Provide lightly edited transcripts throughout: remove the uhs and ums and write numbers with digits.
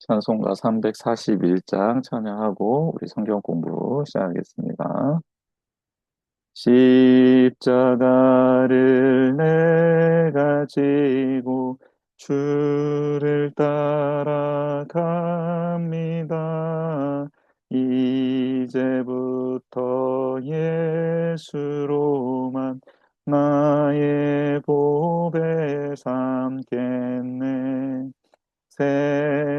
찬송가 341장 찬양하고 우리 성경 공부 시작하겠습니다. 십자가를 내가 지고 주를 따라갑니다. 이제부터 예수로만 나의 보배 삼겠네.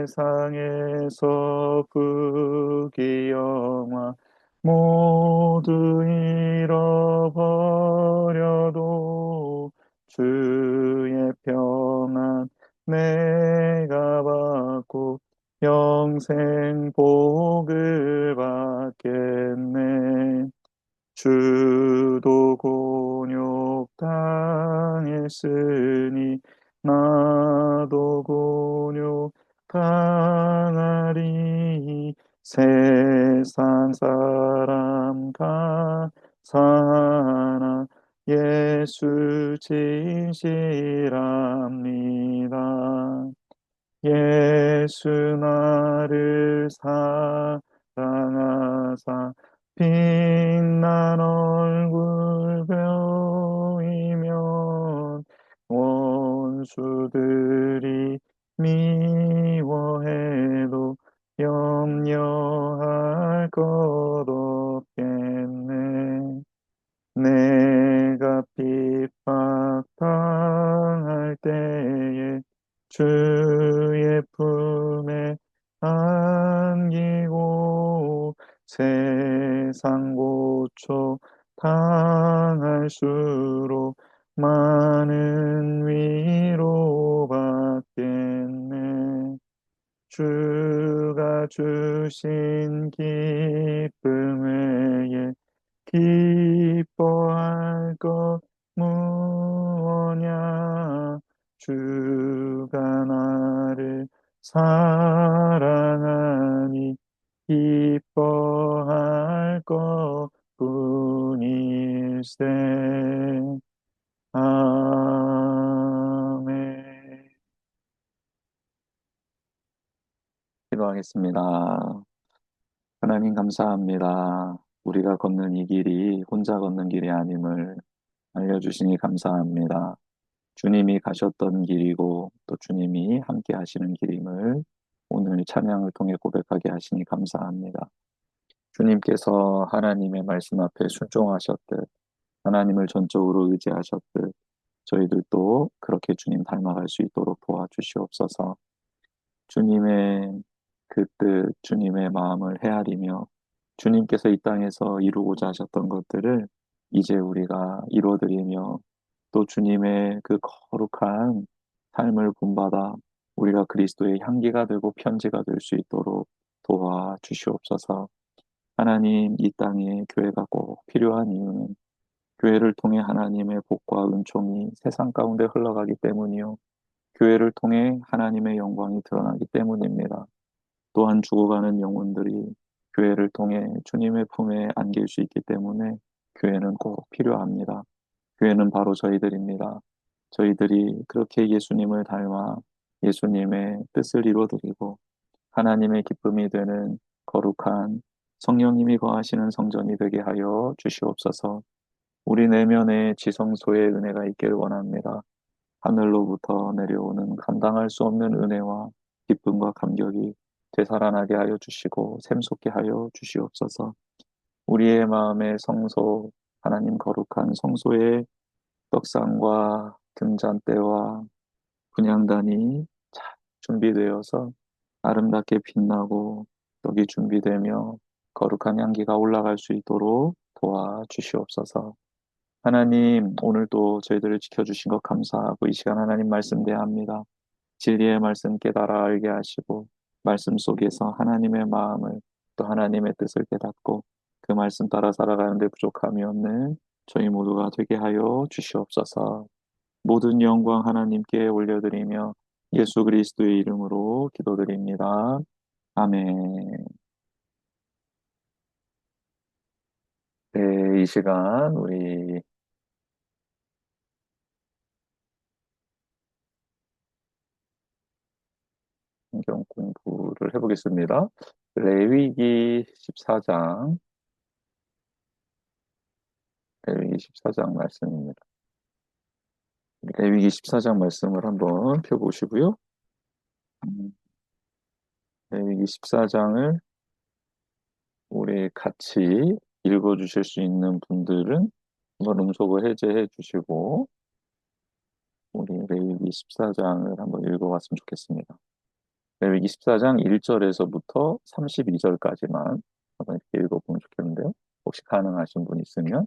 세상에서 부귀영화 모두 잃어버려도 주의 평안 내가 받고 영생 복을 받겠네. 주도 곤욕 당했으니 나도 곤욕 당하리. 세상 사람 가사나 예수 진실합니다. 예수 나를 사랑하사 빛난 얼굴 보이면 원수들이 미워해도 염려할 것 없겠네. 내가 핍박당할 때에 주의 품에 안기고 세상 고초 당할수록 많은 위로 받겠네. 주가 주신 기쁨 외에 기뻐할 것 무엇냐. 주가 나를 사랑하니 기뻐할 것 뿐일세. 아멘. 기도하겠습니다. 하나님 감사합니다. 우리가 걷는 이 길이 혼자 걷는 길이 아님을 알려주시니 감사합니다. 주님이 가셨던 길이고 또 주님이 함께 하시는 길임을 오늘 찬양을 통해 고백하게 하시니 감사합니다. 주님께서 하나님의 말씀 앞에 순종하셨듯 하나님을 전적으로 의지하셨듯 저희들도 그렇게 주님 닮아갈 수 있도록 도와주시옵소서. 주님의 그 뜻, 주님의 마음을 헤아리며 주님께서 이 땅에서 이루고자 하셨던 것들을 이제 우리가 이루어드리며 또 주님의 그 거룩한 삶을 본받아 우리가 그리스도의 향기가 되고 편지가 될 수 있도록 도와주시옵소서. 하나님, 이 땅에 교회가 꼭 필요한 이유는 교회를 통해 하나님의 복과 은총이 세상 가운데 흘러가기 때문이요. 교회를 통해 하나님의 영광이 드러나기 때문입니다. 또한 죽어가는 영혼들이 교회를 통해 주님의 품에 안길 수 있기 때문에 교회는 꼭 필요합니다. 교회는 바로 저희들입니다. 저희들이 그렇게 예수님을 닮아 예수님의 뜻을 이루어드리고 하나님의 기쁨이 되는 거룩한 성령님이 거하시는 성전이 되게 하여 주시옵소서. 우리 내면에 지성소의 은혜가 있기를 원합니다. 하늘로부터 내려오는 감당할 수 없는 은혜와 기쁨과 감격이 되살아나게 하여 주시고 샘솟게 하여 주시옵소서. 우리의 마음의 성소, 하나님 거룩한 성소의 떡상과 등잔대와 분향단이 잘 준비되어서 아름답게 빛나고 떡이 준비되며 거룩한 향기가 올라갈 수 있도록 도와주시옵소서. 하나님, 오늘도 저희들을 지켜주신 것 감사하고 이 시간 하나님 말씀 대합니다. 진리의 말씀 깨달아 알게 하시고 말씀 속에서 하나님의 마음을 또 하나님의 뜻을 깨닫고 그 말씀 따라 살아가는데 부족함이 없는 저희 모두가 되게 하여 주시옵소서. 모든 영광 하나님께 올려드리며 예수 그리스도의 이름으로 기도드립니다. 아멘. 네, 이 시간 우리 성경 공부를 해보겠습니다. 레위기 14장, 레위기 14장 말씀입니다. 레위기 14장 말씀을 한번 펴보시고요. 음, 레위기 14장을 우리 같이 읽어주실 수 있는 분들은 한번 음속을 해제해 주시고, 우리 레위기 14장을 한번 읽어봤으면 좋겠습니다. 레위기 14장 1절에서부터 32절까지만 한번 이렇게 읽어보면 좋겠는데요. 혹시 가능하신 분 있으면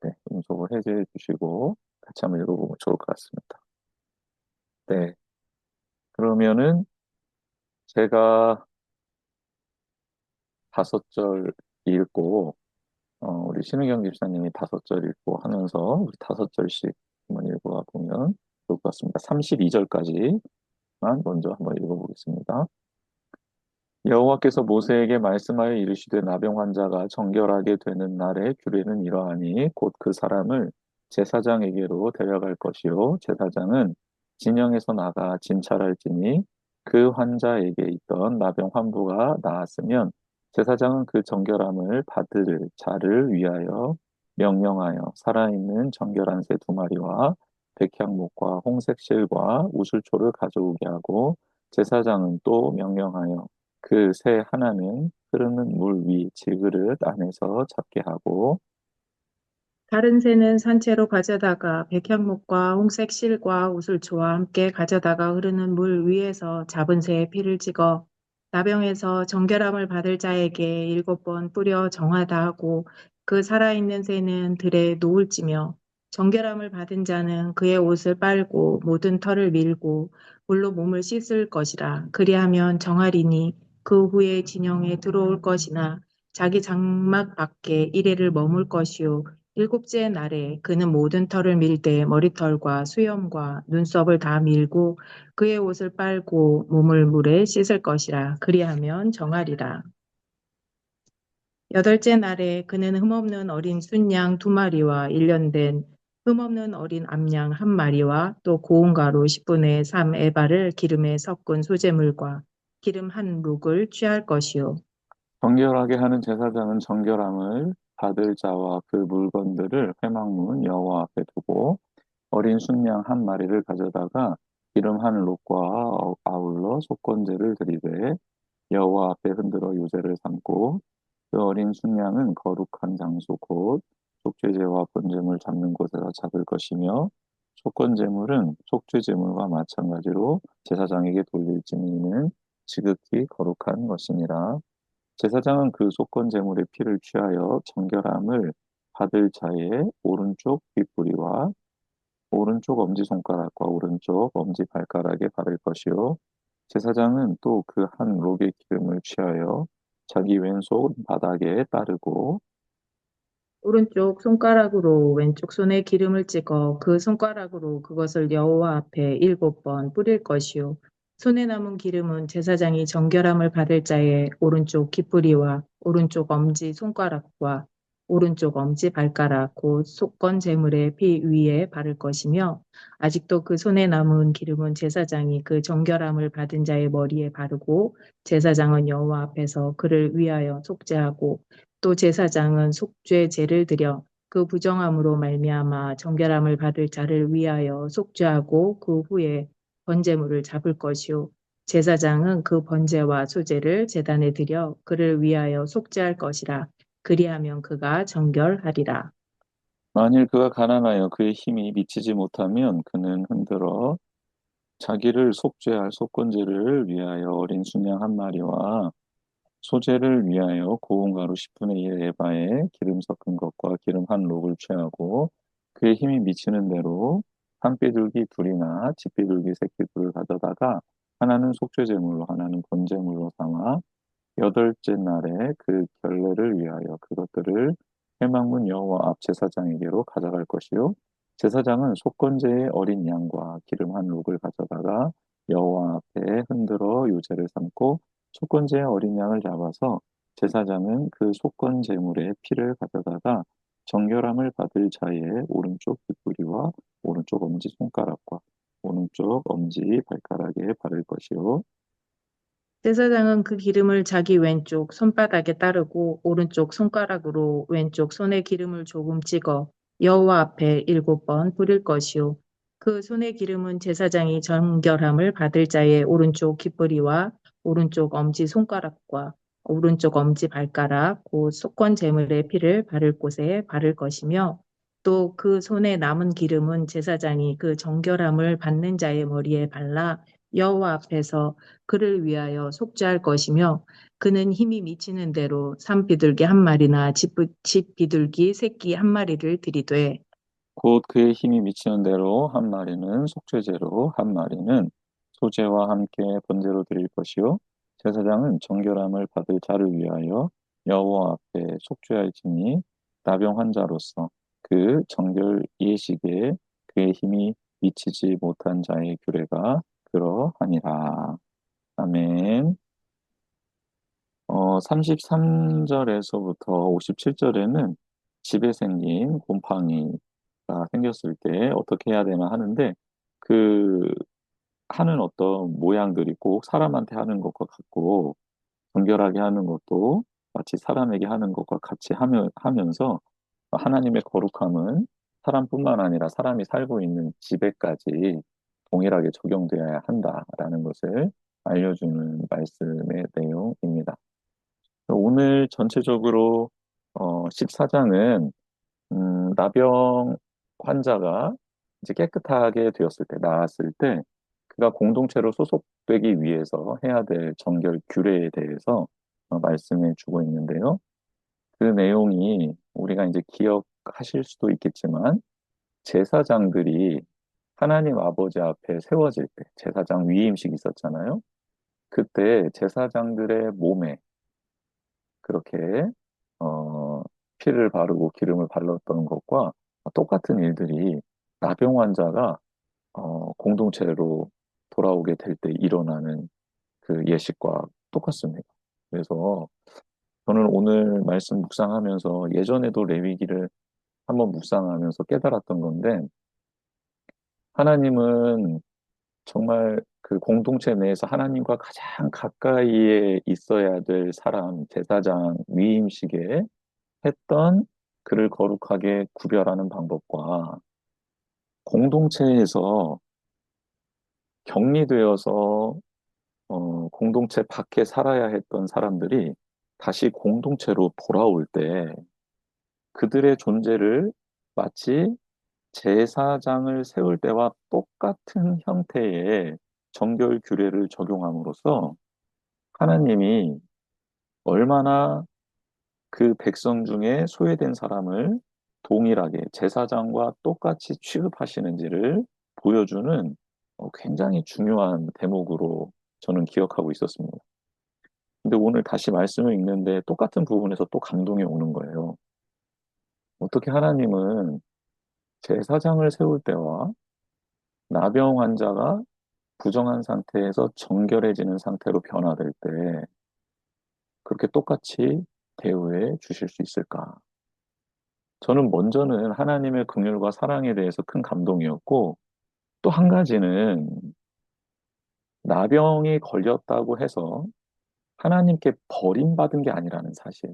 네, 음속을 해제해 주시고 같이 한번 읽어보면 좋을 것 같습니다. 네, 그러면은 제가 5절 읽고 우리 신은경 집사님이 5절 읽고 하면서 우리 5절씩 한번 읽어가 보면 좋을 것 같습니다. 32절까지만 먼저 한번 읽어보겠습니다. 여호와께서 모세에게 말씀하여 이르시되 나병 환자가 정결하게 되는 날의 규례는 이러하니 곧 그 사람을 제사장에게로 데려갈 것이요 제사장은 진영에서 나가 진찰할지니 그 환자에게 있던 나병 환부가 나았으면 제사장은 그 정결함을 받을 자를 위하여 명령하여 살아있는 정결한 새 2마리와 백향목과 홍색 실과 우슬초를 가져오게 하고 제사장은 또 명령하여 그 새 하나는 흐르는 물 위 질그릇 안에서 잡게 하고 다른 새는 산채로 가져다가 백향목과 홍색 실과 우슬초와 함께 가져다가 흐르는 물 위에서 잡은 새의 피를 찍어 나병에서 정결함을 받을 자에게 7번 뿌려 정하다 하고 그 살아있는 새는 들에 놓을지며 정결함을 받은 자는 그의 옷을 빨고 모든 털을 밀고 물로 몸을 씻을 것이라. 그리하면 정하리니 그 후에 진영에 들어올 것이나 자기 장막 밖에 이레를 머물 것이요 7째 날에 그는 모든 털을 밀되 머리털과 수염과 눈썹을 다 밀고 그의 옷을 빨고 몸을 물에 씻을 것이라. 그리하면 정하리라. 8째 날에 그는 흠없는 어린 순양 2마리와 일년된 흠없는 어린 암양 1마리와 또 고운 가루 10분의 3 에바를 기름에 섞은 소재물과 기름 한 룩을 취할 것이요. 정결하게 하는 제사장은 정결함을 받을 자와 그 물건들을 회막문 여호와 앞에 두고 어린 순양 1마리를 가져다가 기름 한 롯과 아울러 속건제를 드리되 여호와 앞에 흔들어 요제를 삼고 그 어린 순양은 거룩한 장소 곧 속죄제와 번제물 잡는 곳에서 잡을 것이며 속건제물은 속죄제물과 마찬가지로 제사장에게 돌릴지니 이는 지극히 거룩한 것이니라. 제사장은 그 속건제물의 피를 취하여 정결함을 받을 자의 오른쪽 뒷부리와 오른쪽 엄지손가락과 오른쪽 엄지발가락에 바를 것이요 제사장은 또 그 한 록의 기름을 취하여 자기 왼손 바닥에 따르고 오른쪽 손가락으로 왼쪽 손에 기름을 찍어 그 손가락으로 그것을 여호와 앞에 7번 뿌릴 것이요. 손에 남은 기름은 제사장이 정결함을 받을 자의 오른쪽 깃뿌리와 오른쪽 엄지 손가락과 오른쪽 엄지 발가락 곧 속건 제물의 피 위에 바를 것이며 아직도 그 손에 남은 기름은 제사장이 그 정결함을 받은 자의 머리에 바르고 제사장은 여호와 앞에서 그를 위하여 속죄하고 또 제사장은 속죄제를 드려 그 부정함으로 말미암아 정결함을 받을 자를 위하여 속죄하고 그 후에 번제물을 잡을 것이요 제사장은 그 번제와 소제를 제단에 드려 그를 위하여 속죄할 것이라. 그리하면 그가 정결하리라. 만일 그가 가난하여 그의 힘이 미치지 못하면 그는 흔들어 자기를 속죄할 속건제를 위하여 어린 순양 1마리와 소재를 위하여 고운 가루 10분의 1 에바에 기름 섞은 것과 기름 한 록을 취하고 그의 힘이 미치는 대로 한 비둘기 둘이나 집비둘기 새끼 둘을 가져다가 하나는 속죄제물로 하나는 번제물로 삼아 8째 날에 그 결례를 위하여 그것들을 회막문 여호와 앞 제사장에게로 가져갈 것이요 제사장은 속건제의 어린 양과 기름 한 룩을 가져다가 여호와 앞에 흔들어 요제를 삼고 속건제의 어린 양을 잡아서 제사장은 그 속건 제물의 피를 가져다가 정결함을 받을 자의 오른쪽 뒷부리와 오른쪽 엄지 손가락과 오른쪽 엄지 발가락에 바를 것이요 제사장은 그 기름을 자기 왼쪽 손바닥에 따르고 오른쪽 손가락으로 왼쪽 손에 기름을 조금 찍어 여호와 앞에 7번 뿌릴 것이요. 그 손의 기름은 제사장이 정결함을 받을 자의 오른쪽 깃뿌리와 오른쪽 엄지 손가락과 오른쪽 엄지 발가락, 곧 속건 제물의 피를 바를 곳에 바를 것이며 또 그 손에 남은 기름은 제사장이 그 정결함을 받는 자의 머리에 발라 여호와 앞에서 그를 위하여 속죄할 것이며 그는 힘이 미치는 대로 산 비둘기 한 마리나 집 비둘기 새끼 한 마리를 들이되 곧 그의 힘이 미치는 대로 한 마리는 속죄제로 한 마리는 소제와 함께 번제로 드릴 것이요 제사장은 정결함을 받을 자를 위하여 여호와 앞에 속죄할지니 나병 환자로서 그 정결 예식에 그의 힘이 미치지 못한 자의 규례가 그러하니라. 아멘. 33절에서부터 57절에는 집에 생긴 곰팡이가 생겼을 때 어떻게 해야 되나 하는데, 그 하는 어떤 모양들이 꼭 사람한테 하는 것과 같고, 정결하게 하는 것도 마치 사람에게 하는 것과 같이 하면서 하나님의 거룩함은 사람뿐만 아니라 사람이 살고 있는 집에까지 동일하게 적용되어야 한다라는 것을 알려주는 말씀의 내용입니다. 오늘 전체적으로 14장은 나병 환자가 이제 깨끗하게 되었을 때, 나았을 때, 그가 공동체로 소속되기 위해서 해야 될 정결 규례에 대해서 말씀해 주고 있는데요. 그 내용이 우리가 이제 기억하실 수도 있겠지만, 제사장들이 하나님 아버지 앞에 세워질 때, 제사장 위임식 있었잖아요. 그때 제사장들의 몸에 그렇게 어, 피를 바르고 기름을 발랐던 것과 똑같은 일들이 나병 환자가 공동체로 돌아오게 될 때 일어나는 그 예식과 똑같습니다. 그래서 저는 오늘 말씀 묵상하면서 예전에도 레위기를 한번 묵상하면서 깨달았던 건데, 하나님은 정말 그 공동체 내에서 하나님과 가장 가까이에 있어야 될 사람, 제사장 위임식에 했던 그를 거룩하게 구별하는 방법과 공동체에서 격리되어서 공동체 밖에 살아야 했던 사람들이 다시 공동체로 돌아올 때 그들의 존재를 마치 제사장을 세울 때와 똑같은 형태의 정결 규례를 적용함으로써 하나님이 얼마나 그 백성 중에 소외된 사람을 동일하게 제사장과 똑같이 취급하시는지를 보여주는 굉장히 중요한 대목으로 저는 기억하고 있었습니다. 근데 오늘 다시 말씀을 읽는데 똑같은 부분에서 또 감동이 오는 거예요. 어떻게 하나님은 제사장을 세울 때와 나병 환자가 부정한 상태에서 정결해지는 상태로 변화될 때 그렇게 똑같이 대우해 주실 수 있을까? 저는 먼저는 하나님의 긍휼과 사랑에 대해서 큰 감동이었고, 또 한 가지는 나병이 걸렸다고 해서 하나님께 버림받은 게 아니라는 사실.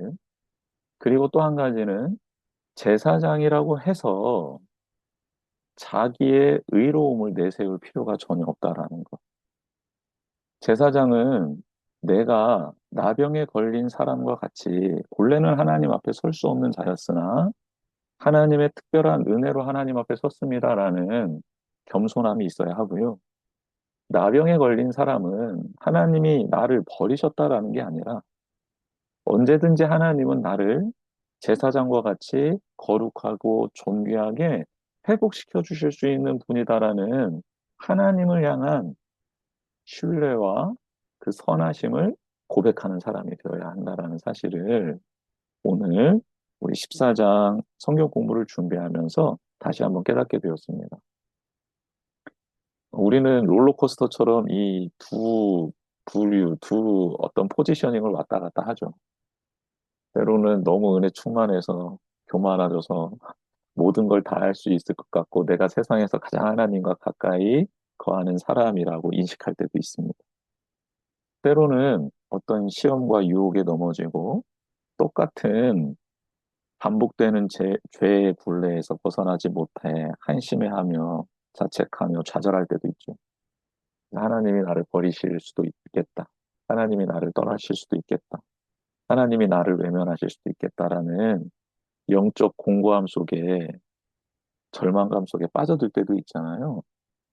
그리고 또 한 가지는 제사장이라고 해서 자기의 의로움을 내세울 필요가 전혀 없다라는 것. 제사장은 내가 나병에 걸린 사람과 같이 본래는 하나님 앞에 설 수 없는 자였으나 하나님의 특별한 은혜로 하나님 앞에 섰습니다라는 겸손함이 있어야 하고요. 나병에 걸린 사람은 하나님이 나를 버리셨다라는 게 아니라 언제든지 하나님은 나를 제사장과 같이 거룩하고 존귀하게 회복시켜 주실 수 있는 분이다라는 하나님을 향한 신뢰와 그 선하심을 고백하는 사람이 되어야 한다라는 사실을 오늘 우리 14장 성경 공부를 준비하면서 다시 한번 깨닫게 되었습니다. 우리는 롤러코스터처럼 이 두 부류, 두 어떤 포지셔닝을 왔다 갔다 하죠. 때로는 너무 은혜 충만해서 교만해져서 모든 걸 다 할 수 있을 것 같고 내가 세상에서 가장 하나님과 가까이 거하는 사람이라고 인식할 때도 있습니다. 때로는 어떤 시험과 유혹에 넘어지고 똑같은 반복되는 죄의 굴레에서 벗어나지 못해 한심해하며 자책하며 좌절할 때도 있죠. 하나님이 나를 버리실 수도 있겠다. 하나님이 나를 떠나실 수도 있겠다. 하나님이 나를 외면하실 수도 있겠다라는 영적 공고함 속에 절망감 속에 빠져들 때도 있잖아요.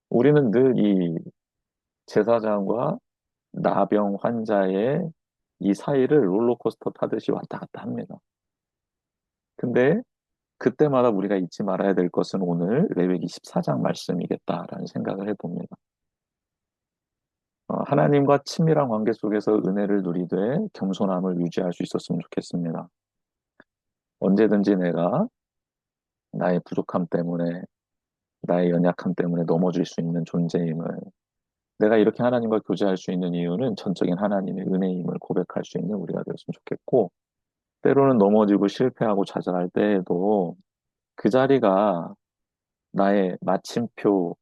우리는 늘 이 제사장과 나병 환자의 이 사이를 롤러코스터 타듯이 왔다 갔다 합니다. 근데 그때마다 우리가 잊지 말아야 될 것은 오늘 레위기 14장 말씀이겠다라는 생각을 해봅니다. 하나님과 친밀한 관계 속에서 은혜를 누리되 겸손함을 유지할 수 있었으면 좋겠습니다. 언제든지 내가 나의 부족함 때문에, 나의 연약함 때문에 넘어질 수 있는 존재임을, 내가 이렇게 하나님과 교제할 수 있는 이유는 전적인 하나님의 은혜임을 고백할 수 있는 우리가 되었으면 좋겠고, 때로는 넘어지고 실패하고 좌절할 때에도 그 자리가 나의 마침표,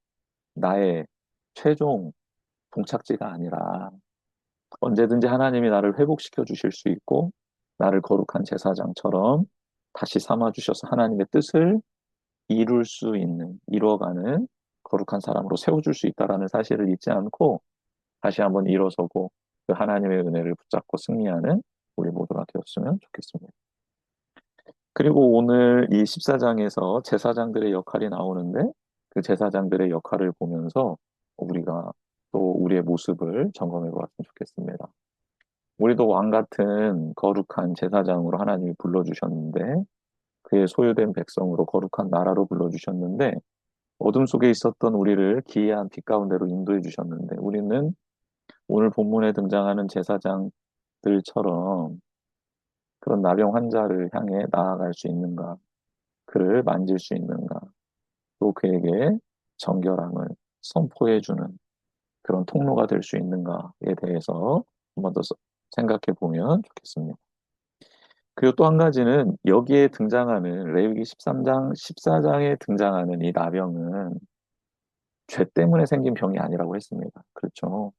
나의 최종 종착지가 아니라 언제든지 하나님이 나를 회복시켜 주실 수 있고 나를 거룩한 제사장처럼 다시 삼아 주셔서 하나님의 뜻을 이룰 수 있는, 이루어가는 거룩한 사람으로 세워줄 수 있다라는 사실을 잊지 않고 다시 한번 일어서고 그 하나님의 은혜를 붙잡고 승리하는 우리 모두가 되었으면 좋겠습니다. 그리고 오늘 이 14장에서 제사장들의 역할이 나오는데 그 제사장들의 역할을 보면서 우리가 또 우리의 모습을 점검해 보았으면 좋겠습니다. 우리도 왕 같은 거룩한 제사장으로 하나님이 불러주셨는데 그의 소유된 백성으로 거룩한 나라로 불러주셨는데 어둠 속에 있었던 우리를 기이한 빛 가운데로 인도해 주셨는데 우리는 오늘 본문에 등장하는 제사장들처럼 그런 나병 환자를 향해 나아갈 수 있는가, 그를 만질 수 있는가, 또 그에게 정결함을 선포해 주는 그런 통로가 될 수 있는가에 대해서 한번 더 생각해 보면 좋겠습니다. 그리고 또 한 가지는 여기에 등장하는 레위기 13장, 14장에 등장하는 이 나병은 죄 때문에 생긴 병이 아니라고 했습니다. 그렇죠.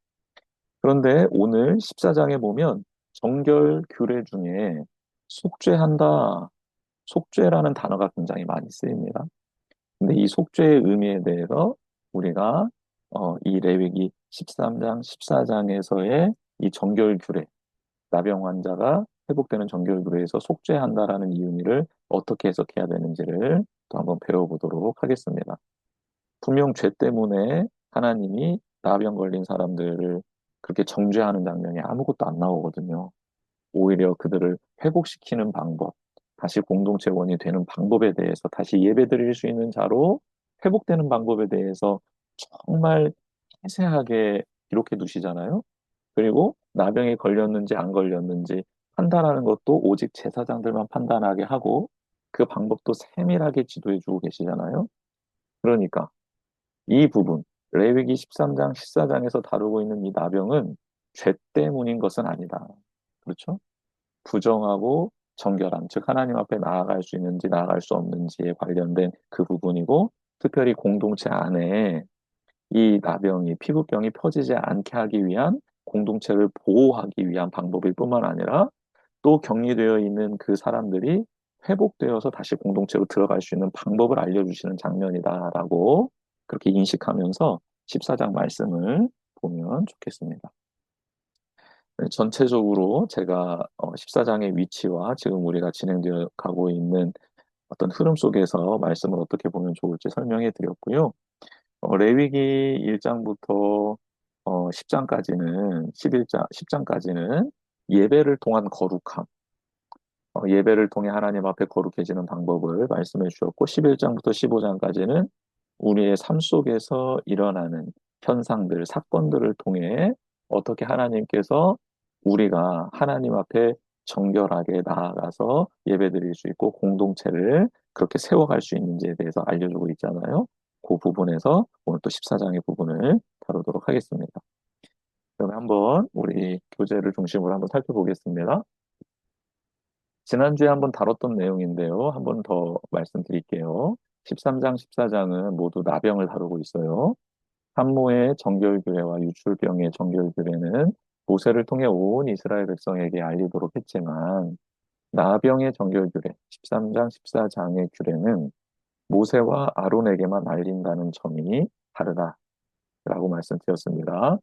그런데 오늘 14장에 보면 정결 규례 중에 속죄한다, 속죄라는 단어가 굉장히 많이 쓰입니다. 근데 이 속죄의 의미에 대해서 우리가 이 레위기 13장, 14장에서의 이 정결 규례, 나병 환자가 회복되는 정결 규례에서 속죄한다라는 이 의미를 어떻게 해석해야 되는지를 또 한번 배워보도록 하겠습니다. 분명 죄 때문에 하나님이 나병 걸린 사람들을 그렇게 정죄하는 장면이 아무것도 안 나오거든요. 오히려 그들을 회복시키는 방법, 다시 공동체원이 되는 방법에 대해서 다시 예배드릴 수 있는 자로 회복되는 방법에 대해서 정말 세세하게 기록해 두시잖아요. 그리고 나병에 걸렸는지 안 걸렸는지 판단하는 것도 오직 제사장들만 판단하게 하고 그 방법도 세밀하게 지도해 주고 계시잖아요. 그러니까 이 부분, 레위기 13장, 14장에서 다루고 있는 이 나병은 죄 때문인 것은 아니다. 그렇죠? 부정하고 정결함, 즉 하나님 앞에 나아갈 수 있는지 나아갈 수 없는지에 관련된 그 부분이고 특별히 공동체 안에 이 나병이 피부병이 퍼지지 않게 하기 위한 공동체를 보호하기 위한 방법일 뿐만 아니라 또 격리되어 있는 그 사람들이 회복되어서 다시 공동체로 들어갈 수 있는 방법을 알려주시는 장면이다라고 그렇게 인식하면서 14장 말씀을 보면 좋겠습니다. 네, 전체적으로 제가 14장의 위치와 지금 우리가 진행되어 가고 있는 어떤 흐름 속에서 말씀을 어떻게 보면 좋을지 설명해 드렸고요. 레위기 1장부터 10장까지는 11장 10장까지는 예배를 통한 거룩함, 예배를 통해 하나님 앞에 거룩해지는 방법을 말씀해 주셨고 11장부터 15장까지는 우리의 삶 속에서 일어나는 현상들, 사건들을 통해 어떻게 하나님께서 우리가 하나님 앞에 정결하게 나아가서 예배드릴 수 있고 공동체를 그렇게 세워갈 수 있는지에 대해서 알려주고 있잖아요. 그 부분에서 오늘 또 14장의 부분을 다루도록 하겠습니다. 그러면 한번 우리 교재를 중심으로 한번 살펴보겠습니다. 지난주에 한번 다뤘던 내용인데요. 한번 더 말씀드릴게요. 13장, 14장은 모두 나병을 다루고 있어요. 산모의 정결교회와 유출병의 정결교회는 모세를 통해 온 이스라엘 백성에게 알리도록 했지만 나병의 정결 규례 13장 14장의 규례는 모세와 아론에게만 알린다는 점이 다르다라고 말씀드렸습니다.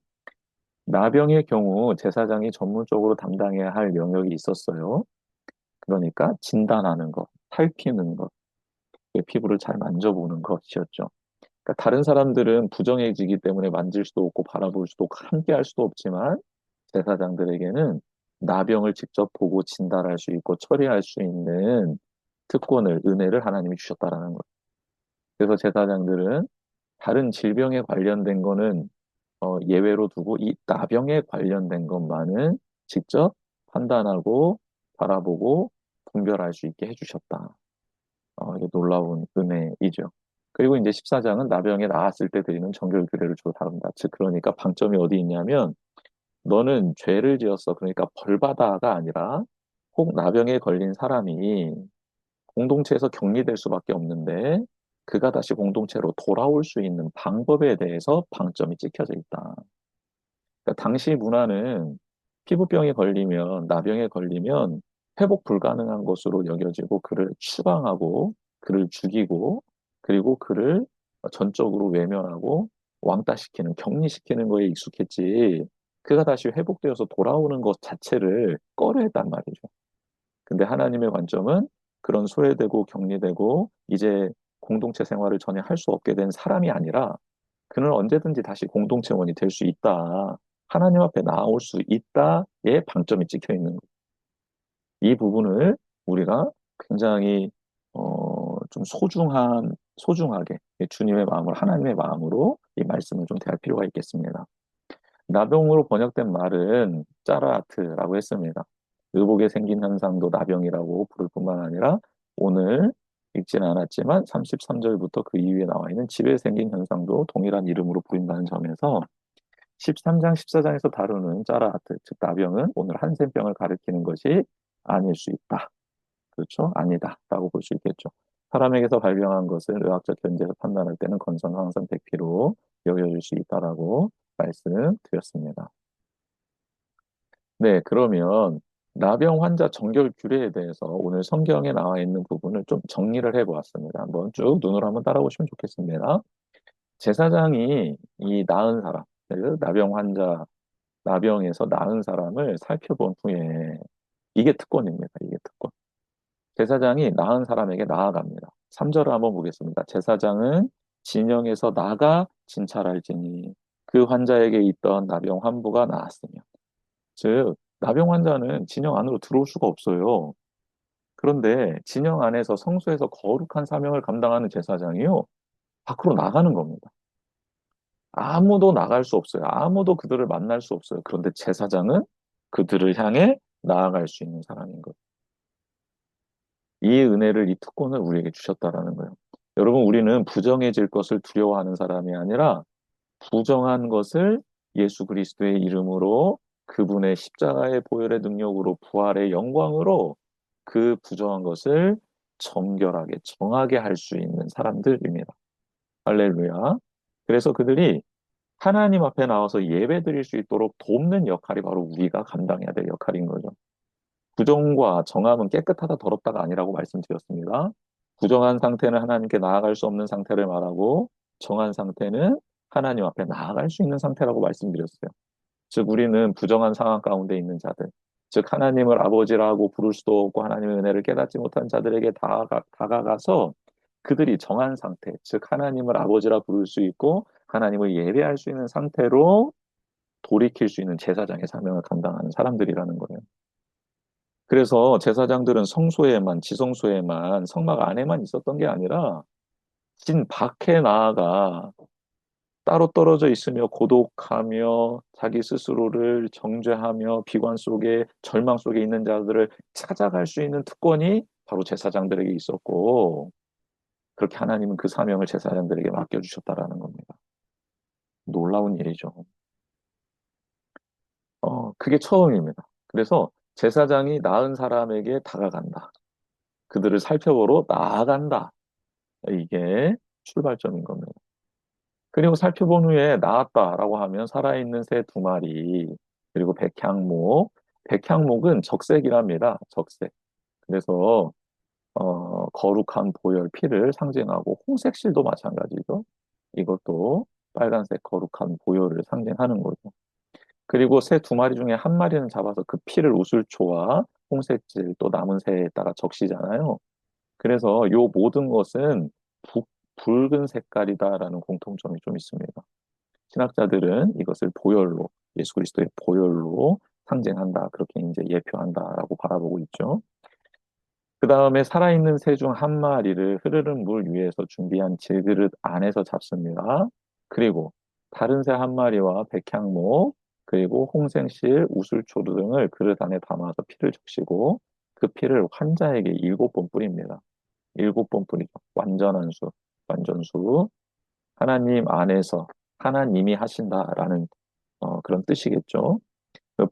나병의 경우 제사장이 전문적으로 담당해야 할 영역이 있었어요. 그러니까 진단하는 것, 살피는 것, 피부를 잘 만져보는 것이었죠. 그러니까 다른 사람들은 부정해지기 때문에 만질 수도 없고 바라볼 수도 없고 함께 할 수도 없지만 제사장들에게는 나병을 직접 보고 진단할 수 있고 처리할 수 있는 특권을, 은혜를 하나님이 주셨다라는 거예요. 그래서 제사장들은 다른 질병에 관련된 거는 예외로 두고 이 나병에 관련된 것만은 직접 판단하고 바라보고 분별할 수 있게 해주셨다. 이게 놀라운 은혜이죠. 그리고 이제 14장은 나병에 나았을 때 드리는 정결 규례를 주로 다룬다. 즉, 그러니까 방점이 어디 있냐면, 너는 죄를 지었어. 그러니까 벌받아가 아니라, 혹 나병에 걸린 사람이 공동체에서 격리될 수밖에 없는데, 그가 다시 공동체로 돌아올 수 있는 방법에 대해서 방점이 찍혀져 있다. 그러니까 당시 문화는 피부병에 걸리면, 나병에 걸리면 회복 불가능한 것으로 여겨지고 그를 추방하고 그를 죽이고 그리고 그를 전적으로 외면하고 왕따시키는, 격리시키는 거에 익숙했지 그가 다시 회복되어서 돌아오는 것 자체를 꺼려했단 말이죠. 근데 하나님의 관점은 그런 소외되고 격리되고 이제 공동체 생활을 전혀 할 수 없게 된 사람이 아니라 그는 언제든지 다시 공동체원이 될 수 있다. 하나님 앞에 나올 수 있다의 방점이 찍혀 있는 거예요. 이 부분을 우리가 굉장히 좀 소중하게 주님의 마음을 하나님의 마음으로 이 말씀을 좀 대할 필요가 있겠습니다. 나병으로 번역된 말은 짜라아트라고 했습니다. 의복에 생긴 현상도 나병이라고 부를 뿐만 아니라 오늘 읽지는 않았지만 33절부터 그 이후에 나와 있는 집에 생긴 현상도 동일한 이름으로 부른다는 점에서 13장, 14장에서 다루는 짜라하트, 즉 나병은 오늘 한센병을 가리키는 것이 아닐 수 있다. 그렇죠? 아니다. 라고 볼 수 있겠죠. 사람에게서 발병한 것을 의학적 견제에서 판단할 때는 건성 항상 백피로 여겨질 수 있다라고 말씀드렸습니다. 네, 그러면 나병 환자 정결 규례에 대해서 오늘 성경에 나와 있는 부분을 좀 정리를 해보았습니다. 한번 쭉 눈으로 한번 따라오시면 좋겠습니다. 제사장이 이 나은 사람, 그 나병 환자, 나병에서 나은 사람을 살펴본 후에 이게 특권입니다. 이게 특권. 제사장이 나은 사람에게 나아갑니다. 3절을 한번 보겠습니다. 제사장은 진영에서 나가 진찰할지니 그 환자에게 있던 나병 환부가 나았으며 즉 나병 환자는 진영 안으로 들어올 수가 없어요. 그런데 진영 안에서 성소에서 거룩한 사명을 감당하는 제사장이요. 밖으로 나가는 겁니다. 아무도 나갈 수 없어요. 아무도 그들을 만날 수 없어요. 그런데 제사장은 그들을 향해 나아갈 수 있는 사람인 거예요. 이 은혜를, 이 특권을 우리에게 주셨다라는 거예요. 여러분, 우리는 부정해질 것을 두려워하는 사람이 아니라 부정한 것을 예수 그리스도의 이름으로 그분의 십자가의 보혈의 능력으로 부활의 영광으로 그 부정한 것을 정결하게 정하게 할 수 있는 사람들입니다. 할렐루야. 그래서 그들이 하나님 앞에 나와서 예배 드릴 수 있도록 돕는 역할이 바로 우리가 감당해야 될 역할인 거죠. 부정과 정함은 깨끗하다 더럽다가 아니라고 말씀드렸습니다. 부정한 상태는 하나님께 나아갈 수 없는 상태를 말하고 정한 상태는 하나님 앞에 나아갈 수 있는 상태라고 말씀드렸어요. 즉 우리는 부정한 상황 가운데 있는 자들, 즉 하나님을 아버지라고 부를 수도 없고 하나님의 은혜를 깨닫지 못한 자들에게 다가가서 그들이 정한 상태, 즉 하나님을 아버지라 부를 수 있고 하나님을 예배할 수 있는 상태로 돌이킬 수 있는 제사장의 사명을 감당하는 사람들이라는 거예요. 그래서 제사장들은 성소에만, 지성소에만, 성막 안에만 있었던 게 아니라 진 밖에 나아가 따로 떨어져 있으며 고독하며 자기 스스로를 정죄하며 비관 속에 절망 속에 있는 자들을 찾아갈 수 있는 특권이 바로 제사장들에게 있었고 그렇게 하나님은 그 사명을 제사장들에게 맡겨주셨다라는 겁니다. 놀라운 일이죠. 그게 처음입니다. 그래서 제사장이 나은 사람에게 다가간다. 그들을 살펴보러 나아간다. 이게 출발점인 겁니다. 그리고 살펴본 후에 나았다라고 하면 살아있는 새 두 마리, 그리고 백향목. 백향목은 적색이랍니다. 적색. 그래서 거룩한 보혈 피를 상징하고 홍색실도 마찬가지죠. 이것도 빨간색 거룩한 보혈을 상징하는 거죠. 그리고 새 두 마리 중에 한 마리는 잡아서 그 피를 우슬초와 홍색질 또 남은 새에다가 적시잖아요. 그래서 요 모든 것은 붉은 색깔이다라는 공통점이 좀 있습니다. 신학자들은 이것을 보혈로, 예수 그리스도의 보혈로 상징한다. 그렇게 이제 예표한다라고 바라보고 있죠. 그 다음에 살아있는 새 중 한 마리를 흐르는 물 위에서 준비한 질그릇 안에서 잡습니다. 그리고 다른 새 한 마리와 백향목, 그리고 홍생실, 우슬초루 등을 그릇 안에 담아서 피를 적시고 그 피를 환자에게 7번 뿌립니다. 7번 뿌리죠. 완전한 수, 완전수. 하나님 안에서 하나님이 하신다라는 그런 뜻이겠죠.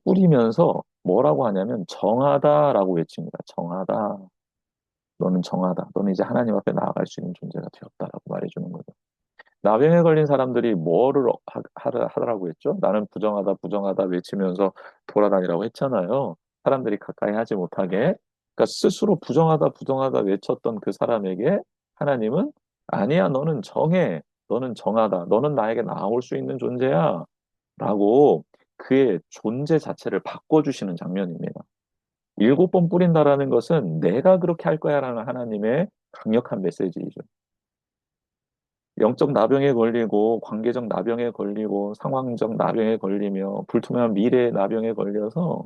뿌리면서 뭐라고 하냐면 정하다라고 외칩니다. 정하다. 너는 정하다. 너는 이제 하나님 앞에 나아갈 수 있는 존재가 되었다라고 말해주는 거죠. 나병에 걸린 사람들이 뭐를 하더라고 했죠? 나는 부정하다, 부정하다 외치면서 돌아다니라고 했잖아요. 사람들이 가까이 하지 못하게. 그러니까 스스로 부정하다, 부정하다 외쳤던 그 사람에게 하나님은 아니야, 너는 정해. 너는 정하다. 너는 나에게 나올 수 있는 존재야. 라고 그의 존재 자체를 바꿔주시는 장면입니다. 7번 뿌린다라는 것은 내가 그렇게 할 거야라는 하나님의 강력한 메시지이죠. 영적 나병에 걸리고 관계적 나병에 걸리고 상황적 나병에 걸리며 불투명한 미래의 나병에 걸려서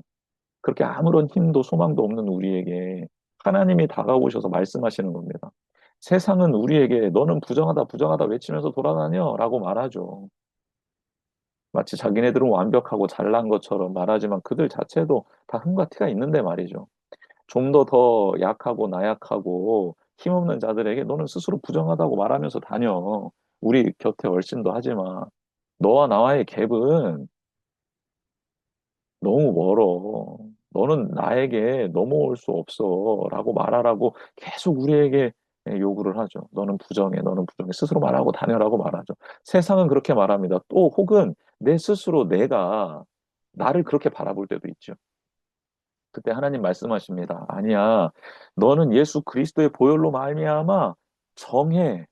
그렇게 아무런 힘도 소망도 없는 우리에게 하나님이 다가오셔서 말씀하시는 겁니다. 세상은 우리에게 너는 부정하다 부정하다 외치면서 돌아다녀 라고 말하죠. 마치 자기네들은 완벽하고 잘난 것처럼 말하지만 그들 자체도 다 흠과 티가 있는데 말이죠. 좀 더 약하고 나약하고 힘없는 자들에게 너는 스스로 부정하다고 말하면서 다녀. 우리 곁에 얼씬도 하지 마. 너와 나와의 갭은 너무 멀어. 너는 나에게 넘어올 수 없어. 라고 말하라고 계속 우리에게 요구를 하죠. 너는 부정해. 너는 부정해. 스스로 말하고 다녀라고 말하죠. 세상은 그렇게 말합니다. 또 혹은 내 스스로 내가 나를 그렇게 바라볼 때도 있죠. 그때 하나님 말씀하십니다. 아니야. 너는 예수 그리스도의 보혈로 말미암아 정해.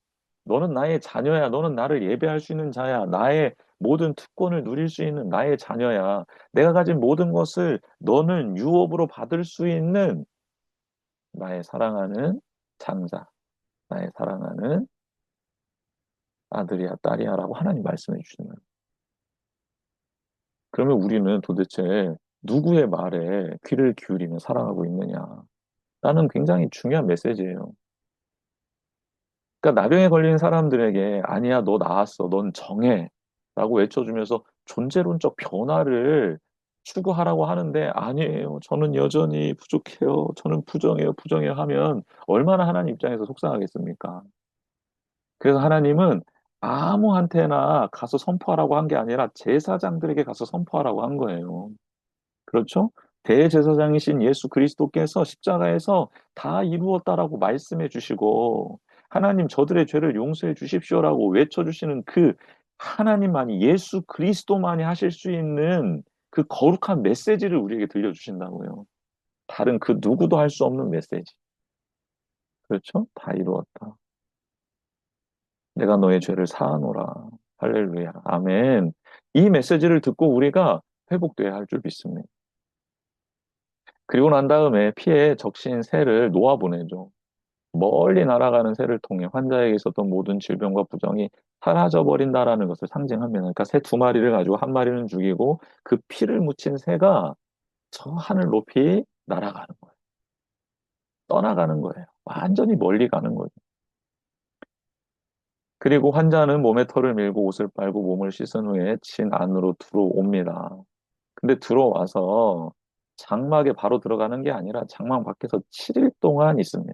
너는 나의 자녀야. 너는 나를 예배할 수 있는 자야. 나의 모든 특권을 누릴 수 있는 나의 자녀야. 내가 가진 모든 것을 너는 유업으로 받을 수 있는 나의 사랑하는 장자, 나의 사랑하는 아들이야, 딸이야라고 하나님 말씀해 주시는 거예요. 그러면 우리는 도대체 누구의 말에 귀를 기울이며 살아가고 있느냐? 라는 굉장히 중요한 메시지예요. 그러니까 나병에 걸린 사람들에게 아니야, 너 나았어. 넌 정해. 라고 외쳐주면서 존재론적 변화를 추구하라고 하는데 아니에요. 저는 여전히 부족해요. 저는 부정해요. 부정해요 하면 얼마나 하나님 입장에서 속상하겠습니까? 그래서 하나님은 아무한테나 가서 선포하라고 한 게 아니라 제사장들에게 가서 선포하라고 한 거예요. 그렇죠? 대제사장이신 예수 그리스도께서 십자가에서 다 이루었다라고 말씀해 주시고 하나님 저들의 죄를 용서해 주십시오라고 외쳐 주시는 그 하나님만이 예수 그리스도만이 하실 수 있는 그 거룩한 메시지를 우리에게 들려 주신다고요. 다른 그 누구도 할 수 없는 메시지. 그렇죠? 다 이루었다. 내가 너의 죄를 사하노라. 할렐루야. 아멘. 이 메시지를 듣고 우리가 회복돼야 할 줄 믿습니다. 그리고 난 다음에 피에 적신 새를 놓아보내죠. 멀리 날아가는 새를 통해 환자에게 있었던 모든 질병과 부정이 사라져 버린다라는 것을 상징합니다. 그러니까 새 두 마리를 가지고 한 마리는 죽이고 그 피를 묻힌 새가 저 하늘 높이 날아가는 거예요. 떠나가는 거예요. 완전히 멀리 가는 거죠. 그리고 환자는 몸에 털을 밀고 옷을 빨고 몸을 씻은 후에 진 안으로 들어옵니다. 근데 들어와서 장막에 바로 들어가는 게 아니라 장막 밖에서 7일 동안 있습니다.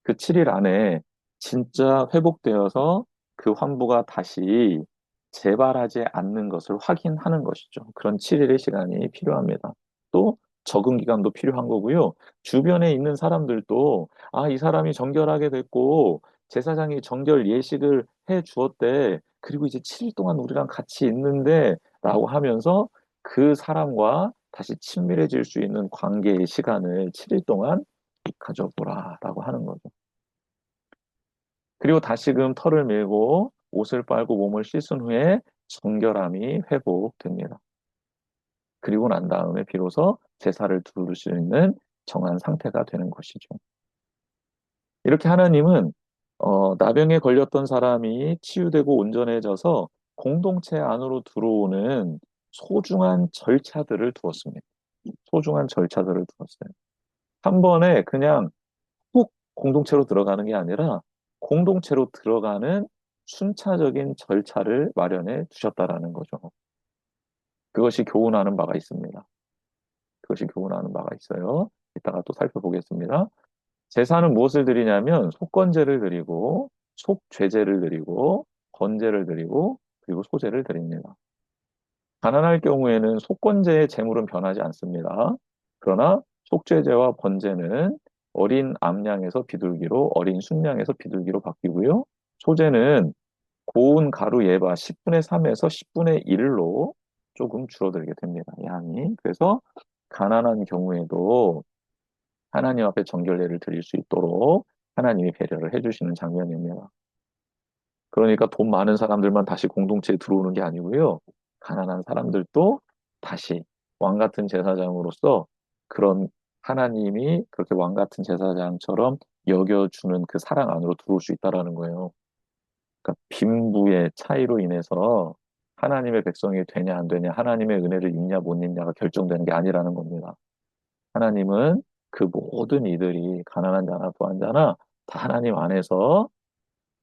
그 7일 안에 진짜 회복되어서 그 환부가 다시 재발하지 않는 것을 확인하는 것이죠. 그런 7일의 시간이 필요합니다. 또 적응 기간도 필요한 거고요. 주변에 있는 사람들도 아, 이 사람이 정결하게 됐고 제사장이 정결 예식을 해 주었대. 그리고 이제 7일 동안 우리랑 같이 있는데 라고 하면서 그 사람과 다시 친밀해질 수 있는 관계의 시간을 7일 동안 가져보라라고 하는 거죠. 그리고 다시금 털을 밀고 옷을 빨고 몸을 씻은 후에 정결함이 회복됩니다. 그리고 난 다음에 비로소 제사를 두를 수 있는 정한 상태가 되는 것이죠. 이렇게 하나님은 나병에 걸렸던 사람이 치유되고 온전해져서 공동체 안으로 들어오는 소중한 절차들을 두었습니다. 소중한 절차들을 두었어요. 한 번에 그냥 훅 공동체로 들어가는 게 아니라 공동체로 들어가는 순차적인 절차를 마련해 두셨다라는 거죠. 그것이 교훈하는 바가 있습니다. 그것이 교훈하는 바가 있어요. 이따가 또 살펴보겠습니다. 제사는 무엇을 드리냐면 속건제를 드리고 속죄제를 드리고 번제를 드리고 그리고 소제를 드립니다. 가난할 경우에는 속건제의 제물은 변하지 않습니다. 그러나 속죄제와 번제는 어린 암양에서 비둘기로 어린 순양에서 비둘기로 바뀌고요. 소제는 고운 가루 예바 10분의 3에서 10분의 1로 조금 줄어들게 됩니다. 양이. 그래서 가난한 경우에도 하나님 앞에 정결례를 드릴 수 있도록 하나님이 배려를 해주시는 장면입니다. 그러니까 돈 많은 사람들만 다시 공동체에 들어오는 게 아니고요. 가난한 사람들도 다시 왕 같은 제사장으로서 그런 하나님이 그렇게 왕 같은 제사장처럼 여겨주는 그 사랑 안으로 들어올 수 있다라는 거예요. 그러니까 빈부의 차이로 인해서 하나님의 백성이 되냐 안 되냐, 하나님의 은혜를 입냐 못 입냐가 결정되는 게 아니라는 겁니다. 하나님은 그 모든 이들이 가난한 자나 부한 자나 다 하나님 안에서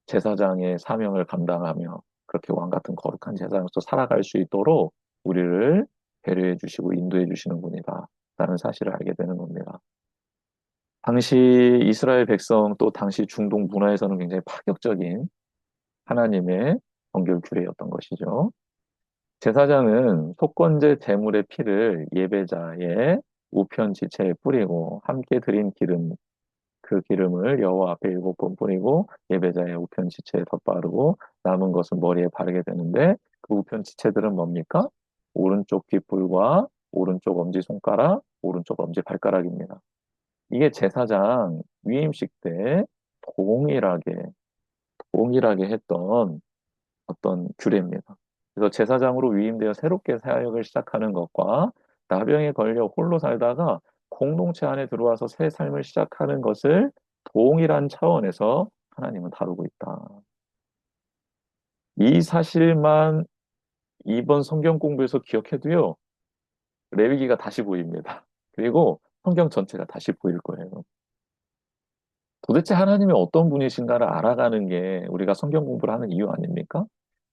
제사장의 사명을 감당하며 그렇게 왕 같은 거룩한 제사장으로서 살아갈 수 있도록 우리를 배려해 주시고 인도해 주시는 분이다. 라는 사실을 알게 되는 겁니다. 당시 이스라엘 백성 또 당시 중동 문화에서는 굉장히 파격적인 하나님의 정결 규례였던 것이죠. 제사장은 속건제 제물의 피를 예배자의 우편 지체에 뿌리고 함께 드린 기름 그 기름을 여호와 앞에 7번 뿌리고 예배자의 우편 지체에 덧바르고 남은 것은 머리에 바르게 되는데 그 우편 지체들은 뭡니까? 오른쪽 귓불과 오른쪽 엄지손가락, 오른쪽 엄지발가락입니다. 이게 제사장 위임식 때 동일하게 동일하게 했던 어떤 규례입니다. 그래서 제사장으로 위임되어 새롭게 사역을 시작하는 것과 나병에 걸려 홀로 살다가 공동체 안에 들어와서 새 삶을 시작하는 것을 동일한 차원에서 하나님은 다루고 있다. 이 사실만 이번 성경 공부에서 기억해도요, 레위기가 다시 보입니다. 그리고 성경 전체가 다시 보일 거예요. 도대체 하나님이 어떤 분이신가를 알아가는 게 우리가 성경 공부를 하는 이유 아닙니까?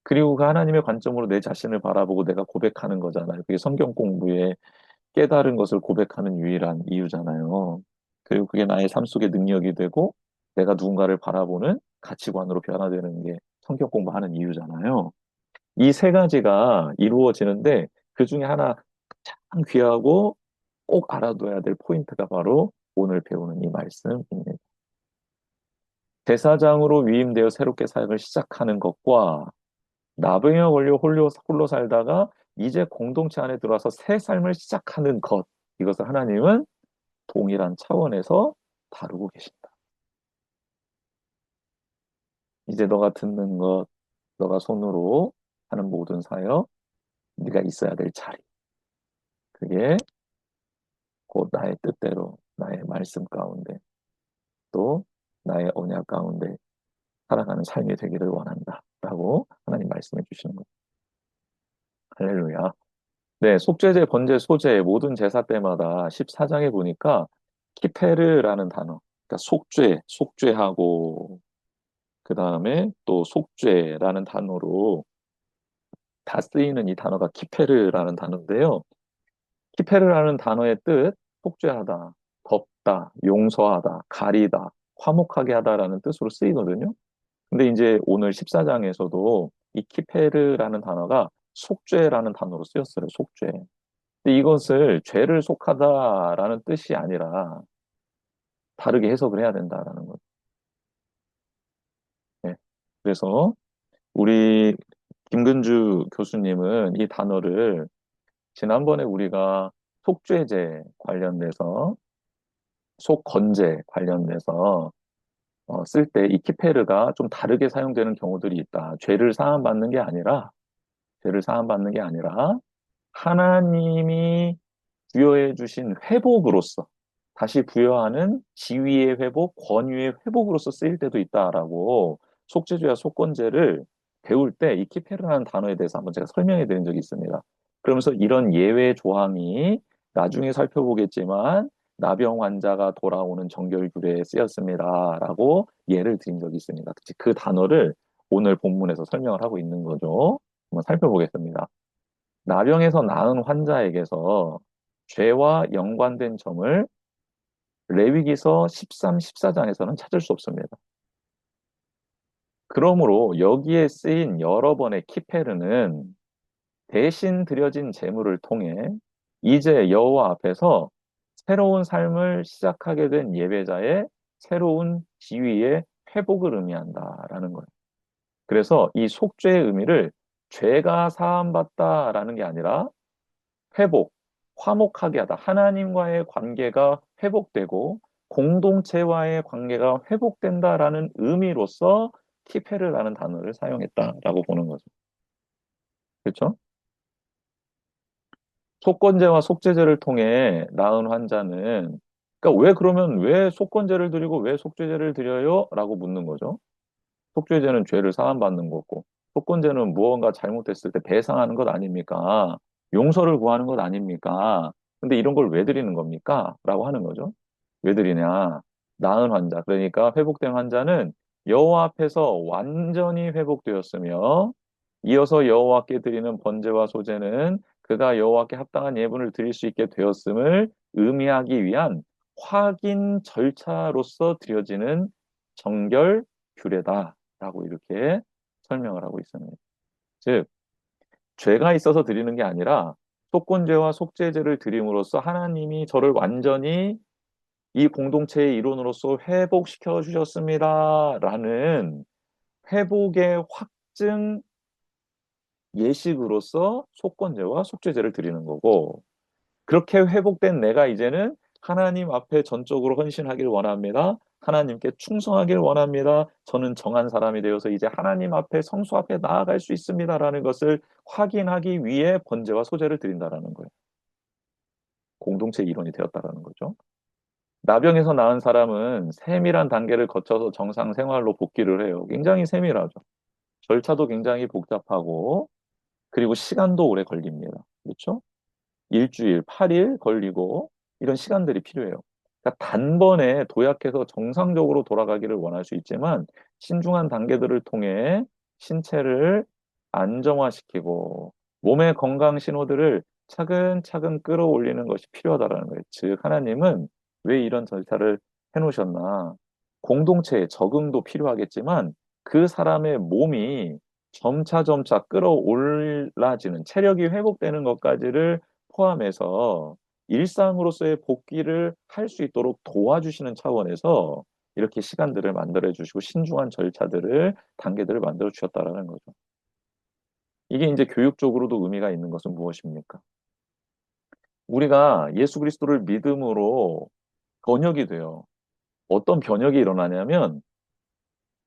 그리고 그 하나님의 관점으로 내 자신을 바라보고 내가 고백하는 거잖아요. 그게 성경 공부에 깨달은 것을 고백하는 유일한 이유잖아요. 그리고 그게 나의 삶 속의 능력이 되고 내가 누군가를 바라보는 가치관으로 변화되는 게 성경 공부하는 이유잖아요. 이 세 가지가 이루어지는데 그 중에 하나 가장 귀하고 꼭 알아둬야 될 포인트가 바로 오늘 배우는 이 말씀입니다. 대사장으로 위임되어 새롭게 사역을 시작하는 것과 나병에 걸려 홀로 살다가 이제 공동체 안에 들어와서 새 삶을 시작하는 것. 이것을 하나님은 동일한 차원에서 다루고 계신다. 이제 너가 듣는 것, 너가 손으로 하는 모든 사역, 네가 있어야 될 자리. 그게 곧 나의 뜻대로, 나의 말씀 가운데, 또 나의 언약 가운데 살아가는 삶이 되기를 원한다. 라고 하나님 말씀해 주시는 것. 할렐루야. 네, 속죄제, 번제, 소제 모든 제사 때마다 14장에 보니까 키페르라는 단어, 그러니까 속죄하고 그 다음에 또 속죄라는 단어로 다 쓰이는 이 단어가 키페르라는 단어인데요. 키페르라는 단어의 뜻, 속죄하다, 덮다, 용서하다, 가리다, 화목하게 하다라는 뜻으로 쓰이거든요. 근데 이제 오늘 14장에서도 이 키페르라는 단어가 속죄라는 단어로 쓰였어요. 속죄. 근데 이것을 죄를 속하다라는 뜻이 아니라 다르게 해석을 해야 된다라는 거죠. 네. 그래서 우리 김근주 교수님은 이 단어를 지난번에 우리가 속죄제 관련돼서, 속건제 관련돼서 쓸 때 이키페르가 좀 다르게 사용되는 경우들이 있다. 죄를 사함받는 게 아니라 하나님이 부여해 주신 회복으로서, 다시 부여하는 지위의 회복, 권위의 회복으로서 쓰일 때도 있다라고 속죄죄와 속건죄를 배울 때 이 키페르라는 단어에 대해서 한번 제가 설명해 드린 적이 있습니다. 그러면서 이런 예외 조항이 나중에 살펴보겠지만 나병 환자가 돌아오는 정결규례에 쓰였습니다라고 예를 드린 적이 있습니다. 그 단어를 오늘 본문에서 설명을 하고 있는 거죠. 한번 살펴보겠습니다. 나병에서 나은 환자에게서 죄와 연관된 점을 레위기서 13, 14장에서는 찾을 수 없습니다. 그러므로 여기에 쓰인 여러 번의 키페르는 대신 드려진 제물을 통해 이제 여호와 앞에서 새로운 삶을 시작하게 된 예배자의 새로운 지위의 회복을 의미한다라는 거예요. 그래서 이 속죄의 의미를 죄가 사함받다라는 게 아니라 회복, 화목하게 하다. 하나님과의 관계가 회복되고 공동체와의 관계가 회복된다라는 의미로서 키페르라는 단어를 사용했다라고 보는 거죠. 그렇죠? 속건제와 속죄제를 통해 나은 환자는, 그러니까 왜 그러면 왜 속건제를 드리고 왜 속죄제를 드려요? 라고 묻는 거죠. 속죄제는 죄를 사함받는 거고, 속건제는 무언가 잘못했을 때 배상하는 것 아닙니까? 용서를 구하는 것 아닙니까? 근데 이런 걸 왜 드리는 겁니까? 라고 하는 거죠. 왜 드리냐? 나은 환자, 그러니까 회복된 환자는 여호와 앞에서 완전히 회복되었으며, 이어서 여호와께 드리는 번제와 소제는 그가 여호와께 합당한 예분을 드릴 수 있게 되었음을 의미하기 위한 확인 절차로서 드려지는 정결 규례다라고 이렇게 설명을 하고 있습니다. 즉, 죄가 있어서 드리는 게 아니라 속건죄와 속죄제를 드림으로써 하나님이 저를 완전히 이 공동체의 일원으로서 회복시켜 주셨습니다라는 회복의 확증 예식으로서 속건제와 속죄제를 드리는 거고, 그렇게 회복된 내가 이제는 하나님 앞에 전적으로 헌신하길 원합니다. 하나님께 충성하길 원합니다. 저는 정한 사람이 되어서 이제 하나님 앞에 성수 앞에 나아갈 수 있습니다라는 것을 확인하기 위해 번제와 소제를 드린다라는 거예요. 공동체 일원이 되었다라는 거죠. 나병에서 나은 사람은 세밀한 단계를 거쳐서 정상 생활로 복귀를 해요. 굉장히 세밀하죠. 절차도 굉장히 복잡하고, 그리고 시간도 오래 걸립니다. 그렇죠? 일주일, 8일 걸리고 이런 시간들이 필요해요. 그러니까 단번에 도약해서 정상적으로 돌아가기를 원할 수 있지만 신중한 단계들을 통해 신체를 안정화시키고 몸의 건강 신호들을 차근차근 끌어올리는 것이 필요하다라는 거예요. 즉, 하나님은 왜 이런 절차를 해놓으셨나? 공동체의 적응도 필요하겠지만 그 사람의 몸이 점차 끌어올라지는 체력이 회복되는 것까지를 포함해서 일상으로서의 복귀를 할 수 있도록 도와주시는 차원에서 이렇게 시간들을 만들어 주시고 신중한 절차들을 단계들을 만들어 주셨다라는 거죠. 이게 이제 교육적으로도 의미가 있는 것은 무엇입니까? 우리가 예수 그리스도를 믿음으로 번역이 돼요. 어떤 번역이 일어나냐면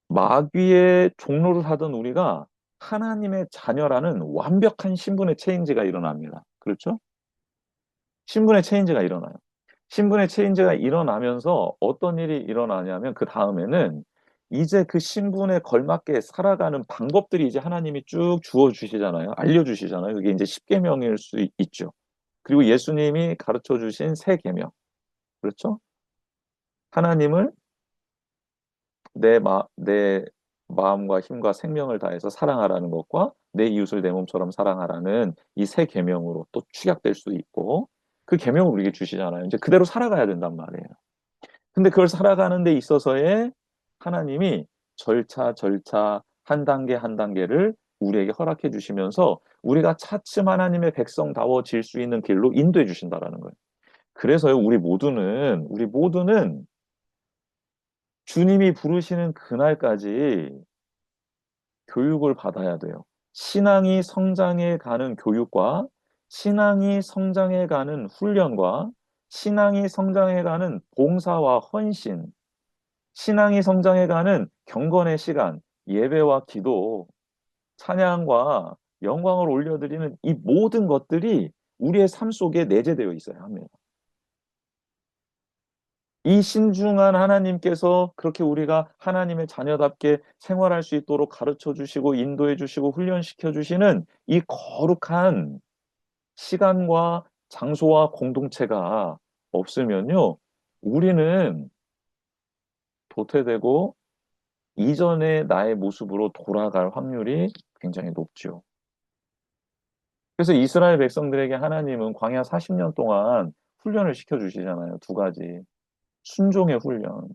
마귀의 종로를 하던 우리가 하나님의 자녀라는 완벽한 신분의 체인지가 일어납니다. 그렇죠? 신분의 체인지가 일어나요. 신분의 체인지가 일어나면서 어떤 일이 일어나냐면 그 다음에는 이제 그 신분에 걸맞게 살아가는 방법들이 이제 하나님이 쭉 주어 주시잖아요. 알려주시잖아요. 그게 이제 십계명일 수 있죠. 그리고 예수님이 가르쳐 주신 새 계명. 그렇죠? 하나님을 내 마음과 힘과 생명을 다해서 사랑하라는 것과 내 이웃을 내 몸처럼 사랑하라는 이 새 계명으로 또 축약될 수 있고 그 계명을 우리에게 주시잖아요. 이제 그대로 살아가야 된단 말이에요. 근데 그걸 살아가는 데 있어서의 하나님이 절차 한 단계 한 단계를 우리에게 허락해 주시면서 우리가 차츰 하나님의 백성다워질 수 있는 길로 인도해 주신다라는 거예요. 그래서요, 우리 모두는 주님이 부르시는 그날까지 교육을 받아야 돼요. 신앙이 성장해 가는 교육과 신앙이 성장해가는 훈련과 신앙이 성장해가는 봉사와 헌신, 신앙이 성장해가는 경건의 시간, 예배와 기도, 찬양과 영광을 올려드리는 이 모든 것들이 우리의 삶 속에 내재되어 있어야 합니다. 이 신중한 하나님께서 그렇게 우리가 하나님의 자녀답게 생활할 수 있도록 가르쳐 주시고 인도해 주시고 훈련시켜 주시는 이 거룩한 시간과 장소와 공동체가 없으면요, 우리는 도태되고 이전의 나의 모습으로 돌아갈 확률이 굉장히 높죠. 그래서 이스라엘 백성들에게 하나님은 광야 40년 동안 훈련을 시켜 주시잖아요. 두 가지. 순종의 훈련.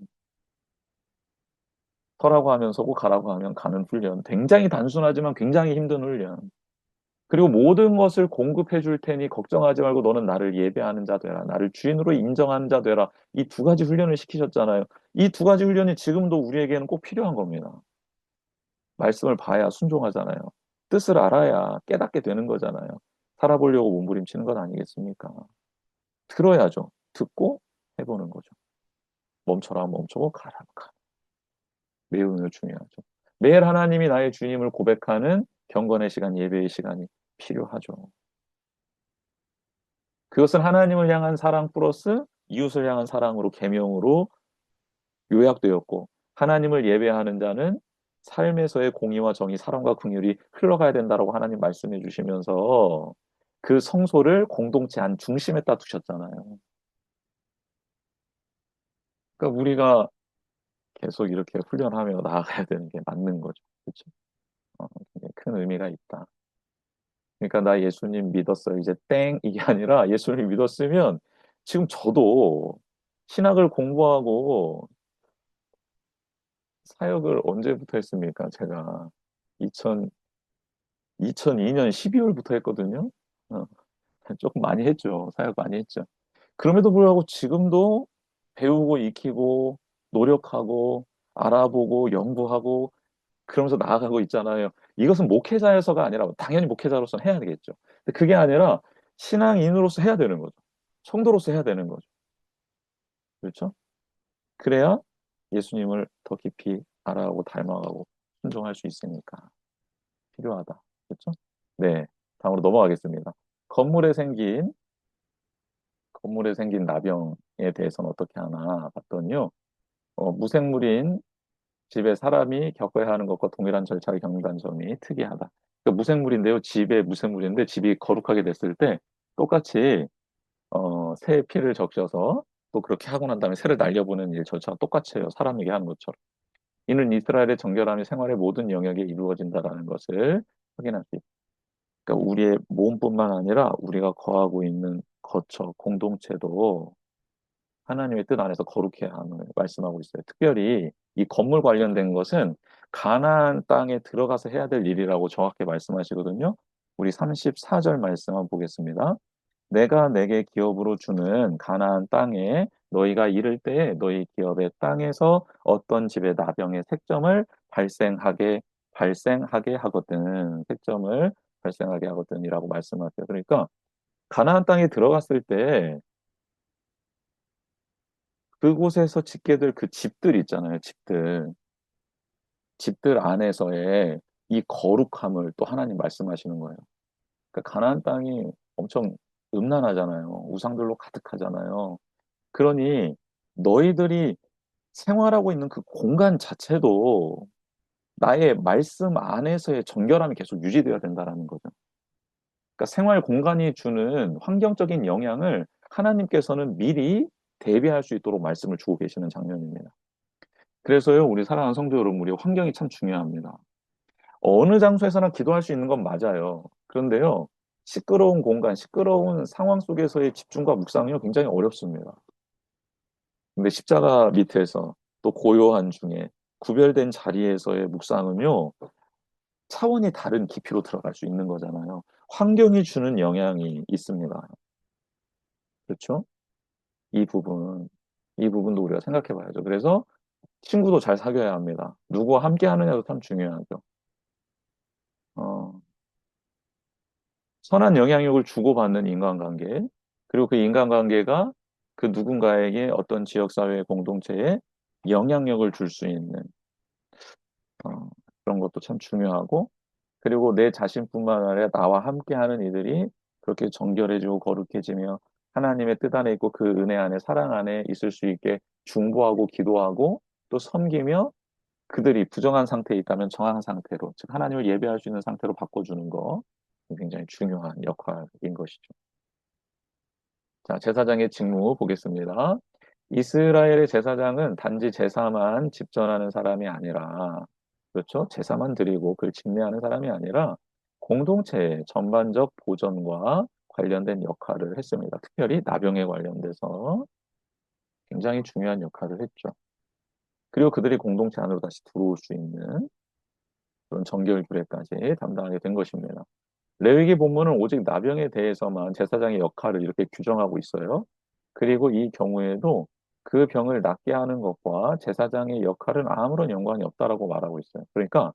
서라고 하면 서고 가라고 하면 가는 훈련. 굉장히 단순하지만 굉장히 힘든 훈련. 그리고 모든 것을 공급해 줄 테니 걱정하지 말고 너는 나를 예배하는 자 되라. 나를 주인으로 인정하는 자 되라. 이 두 가지 훈련을 시키셨잖아요. 이 두 가지 훈련이 지금도 우리에게는 꼭 필요한 겁니다. 말씀을 봐야 순종하잖아요. 뜻을 알아야 깨닫게 되는 거잖아요. 살아보려고 몸부림치는 건 아니겠습니까? 들어야죠. 듣고 해보는 거죠. 멈춰라 멈추고 가라 가. 매우 매우 중요하죠. 매일 하나님이 나의 주님을 고백하는 경건의 시간, 예배의 시간이 필요하죠. 그것은 하나님을 향한 사랑 플러스 이웃을 향한 사랑으로 계명으로 요약되었고 하나님을 예배하는 자는 삶에서의 공의와 정의, 사랑과 긍휼이 흘러가야 된다라고 하나님 말씀해 주시면서 그 성소를 공동체 안 중심에다 두셨잖아요. 그러니까 우리가 계속 이렇게 훈련하며 나아가야 되는 게 맞는 거죠. 그렇죠? 굉장히 큰 의미가 있다. 그러니까 나 예수님 믿었어. 이제 땡 이게 아니라 예수님 믿었으면 지금 저도 신학을 공부하고 사역을 언제부터 했습니까? 제가 2000, 2002년 12월부터 했거든요. 어, 조금 많이 했죠. 사역 많이 했죠. 그럼에도 불구하고 지금도 배우고 익히고 노력하고 알아보고 연구하고 그러면서 나아가고 있잖아요. 이것은 목회자여서가 아니라 당연히 목회자로서 해야 되겠죠. 근데 그게 아니라 신앙인으로서 해야 되는 거죠. 성도로서 해야 되는 거죠. 그렇죠? 그래야 예수님을 더 깊이 알아가고 닮아가고 순종할 수 있으니까 필요하다. 그렇죠? 네. 다음으로 넘어가겠습니다. 건물에 생긴 건물에 생긴 나병에 대해서는 어떻게 하나 봤더니요. 무생물인 집에 사람이 겪어야 하는 것과 동일한 절차를 겪는다는 점이 특이하다. 그러니까 무생물인데요. 집에 무생물인데 집이 거룩하게 됐을 때 똑같이 새의 피를 적셔서 또 그렇게 하고 난 다음에 새를 날려보는 일 절차가 똑같아요. 사람에게 하는 것처럼. 이는 이스라엘의 정결함이 생활의 모든 영역에 이루어진다라는 것을 확인할 수 있다. 그러니까 우리의 몸뿐만 아니라 우리가 거하고 있는 거처, 공동체도 하나님의 뜻 안에서 거룩해야 함을 말씀하고 있어요. 특별히 이 건물 관련된 것은 가나안 땅에 들어가서 해야 될 일이라고 정확히 말씀하시거든요. 우리 34절 말씀 한번 보겠습니다. 내가 내게 기업으로 주는 가나안 땅에 너희가 이를 때에 너희 기업의 땅에서 어떤 집에 나병의 색점을 발생하게 하거든. 색점을 발생하게 하거든이라고 말씀하세요. 그러니까 가나안 땅에 들어갔을 때 그곳에서 짓게 될 그 집들 있잖아요. 집들. 집들 안에서의 이 거룩함을 또 하나님 말씀하시는 거예요. 그러니까 가나안 땅이 엄청 음란하잖아요. 우상들로 가득하잖아요. 그러니 너희들이 생활하고 있는 그 공간 자체도 나의 말씀 안에서의 정결함이 계속 유지되어야 된다는 거죠. 그러니까 생활 공간이 주는 환경적인 영향을 하나님께서는 미리 대비할 수 있도록 말씀을 주고 계시는 장면입니다. 그래서요, 우리 사랑하는 성도 여러분, 우리 환경이 참 중요합니다. 어느 장소에서나 기도할 수 있는 건 맞아요. 그런데요, 시끄러운 공간, 시끄러운 상황 속에서의 집중과 묵상이요, 굉장히 어렵습니다. 근데 십자가 밑에서 또 고요한 중에 구별된 자리에서의 묵상은요, 차원이 다른 깊이로 들어갈 수 있는 거잖아요. 환경이 주는 영향이 있습니다. 그렇죠? 이 부분, 이 부분도 우리가 생각해 봐야죠. 그래서 친구도 잘 사귀어야 합니다. 누구와 함께 하느냐도 참 중요하죠. 어, 선한 영향력을 주고받는 인간관계, 그리고 그 인간관계가 그 누군가에게 어떤 지역사회 공동체에 영향력을 줄 수 있는 그런 것도 참 중요하고, 그리고 내 자신뿐만 아니라 나와 함께하는 이들이 그렇게 정결해지고 거룩해지며 하나님의 뜻 안에 있고 그 은혜 안에 사랑 안에 있을 수 있게 중보하고 기도하고 또 섬기며 그들이 부정한 상태에 있다면 정한 상태로, 즉 하나님을 예배할 수 있는 상태로 바꿔주는 거 굉장히 중요한 역할인 것이죠. 자, 제사장의 직무 보겠습니다. 이스라엘의 제사장은 단지 제사만 집전하는 사람이 아니라, 그렇죠? 제사만 드리고 그걸 집례하는 사람이 아니라 공동체의 전반적 보전과 관련된 역할을 했습니다. 특별히 나병에 관련돼서 굉장히 중요한 역할을 했죠. 그리고 그들이 공동체 안으로 다시 들어올 수 있는 그런 정결 규례까지 담당하게 된 것입니다. 레위기 본문은 오직 나병에 대해서만 제사장의 역할을 이렇게 규정하고 있어요. 그리고 이 경우에도 그 병을 낫게 하는 것과 제사장의 역할은 아무런 연관이 없다라고 말하고 있어요. 그러니까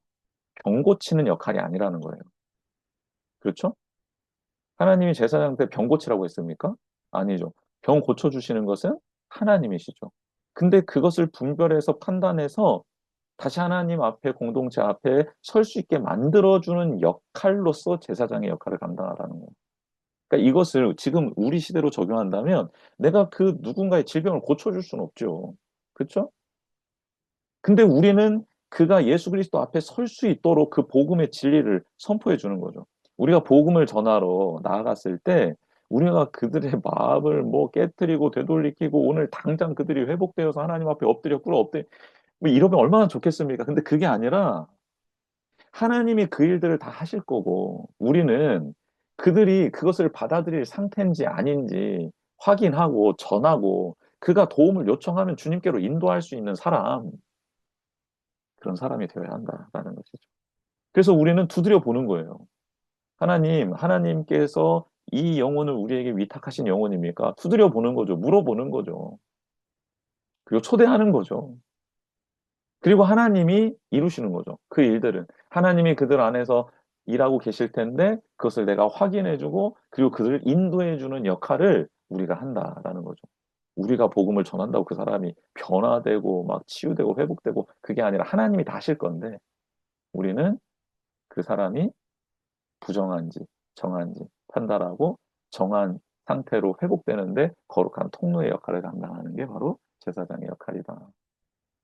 병 고치는 역할이 아니라는 거예요. 그렇죠? 하나님이 제사장한테 병 고치라고 했습니까? 아니죠. 병 고쳐주시는 것은 하나님이시죠. 근데 그것을 분별해서 판단해서 다시 하나님 앞에 공동체 앞에 설 수 있게 만들어주는 역할로서 제사장의 역할을 감당하라는 거예요. 그러니까 이것을 지금 우리 시대로 적용한다면 내가 그 누군가의 질병을 고쳐줄 수는 없죠. 그렇죠? 근데 우리는 그가 예수 그리스도 앞에 설 수 있도록 그 복음의 진리를 선포해 주는 거죠. 우리가 복음을 전하러 나아갔을 때 우리가 그들의 마음을 뭐 깨뜨리고 되돌리키고 오늘 당장 그들이 회복되어서 하나님 앞에 엎드려 꿇어 엎드려 뭐 이러면 얼마나 좋겠습니까? 근데 그게 아니라 하나님이 그 일들을 다 하실 거고 우리는 그들이 그것을 받아들일 상태인지 아닌지 확인하고 전하고 그가 도움을 요청하면 주님께로 인도할 수 있는 사람, 그런 사람이 되어야 한다라는 것이죠. 그래서 우리는 두드려 보는 거예요. 하나님께서 이 영혼을 우리에게 위탁하신 영혼입니까? 두드려 보는 거죠. 물어보는 거죠. 그리고 초대하는 거죠. 그리고 하나님이 이루시는 거죠. 그 일들은. 하나님이 그들 안에서 일하고 계실 텐데 그것을 내가 확인해주고 그리고 그들을 인도해주는 역할을 우리가 한다라는 거죠. 우리가 복음을 전한다고 그 사람이 변화되고 막 치유되고 회복되고 그게 아니라 하나님이 다 하실 건데 우리는 그 사람이 부정한지 정한지 판단하고 정한 상태로 회복되는데 거룩한 통로의 역할을 감당하는 게 바로 제사장의 역할이다.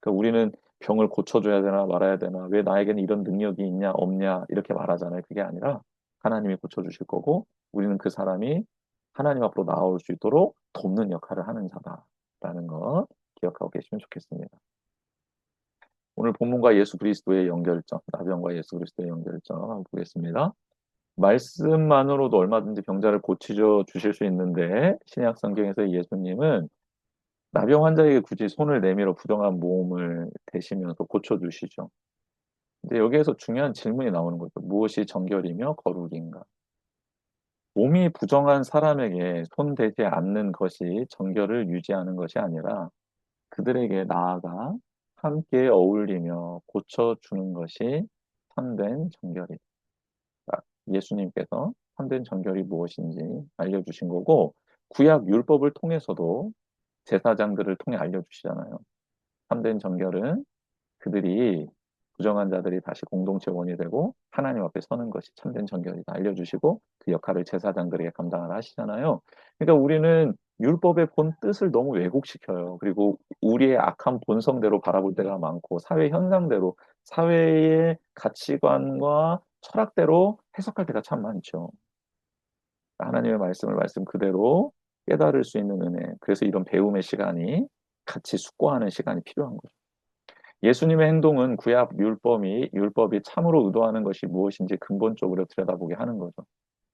그러니까 우리는 병을 고쳐줘야 되나 말아야 되나, 왜 나에게는 이런 능력이 있냐, 없냐, 이렇게 말하잖아요. 그게 아니라 하나님이 고쳐주실 거고, 우리는 그 사람이 하나님 앞으로 나올 수 있도록 돕는 역할을 하는 자다라는 거 기억하고 계시면 좋겠습니다. 오늘 본문과 예수 그리스도의 연결점, 나병과 예수 그리스도의 연결점 한번 보겠습니다. 말씀만으로도 얼마든지 병자를 고치려 주실 수 있는데, 신약 성경에서 예수님은 나병 환자에게 굳이 손을 내밀어 부정한 몸을 대시면서 고쳐주시죠. 근데 여기에서 중요한 질문이 나오는 거죠. 무엇이 정결이며 거룩인가? 몸이 부정한 사람에게 손대지 않는 것이 정결을 유지하는 것이 아니라 그들에게 나아가 함께 어울리며 고쳐주는 것이 참된 정결이다. 예수님께서 참된 정결이 무엇인지 알려주신 거고, 구약 율법을 통해서도 제사장들을 통해 알려주시잖아요. 참된 정결은 그들이 부정한 자들이 다시 공동체 원이 되고 하나님 앞에 서는 것이 참된 정결이다 알려주시고 그 역할을 제사장들에게 감당을 하시잖아요. 그러니까 우리는 율법의 본 뜻을 너무 왜곡시켜요. 그리고 우리의 악한 본성대로 바라볼 때가 많고 사회 현상대로 사회의 가치관과 철학대로 해석할 때가 참 많죠. 하나님의 말씀을 말씀 그대로 깨달을 수 있는 은혜. 그래서 이런 배움의 시간이 같이 숙고하는 시간이 필요한 거죠. 예수님의 행동은 구약 율법이 참으로 의도하는 것이 무엇인지 근본적으로 들여다보게 하는 거죠.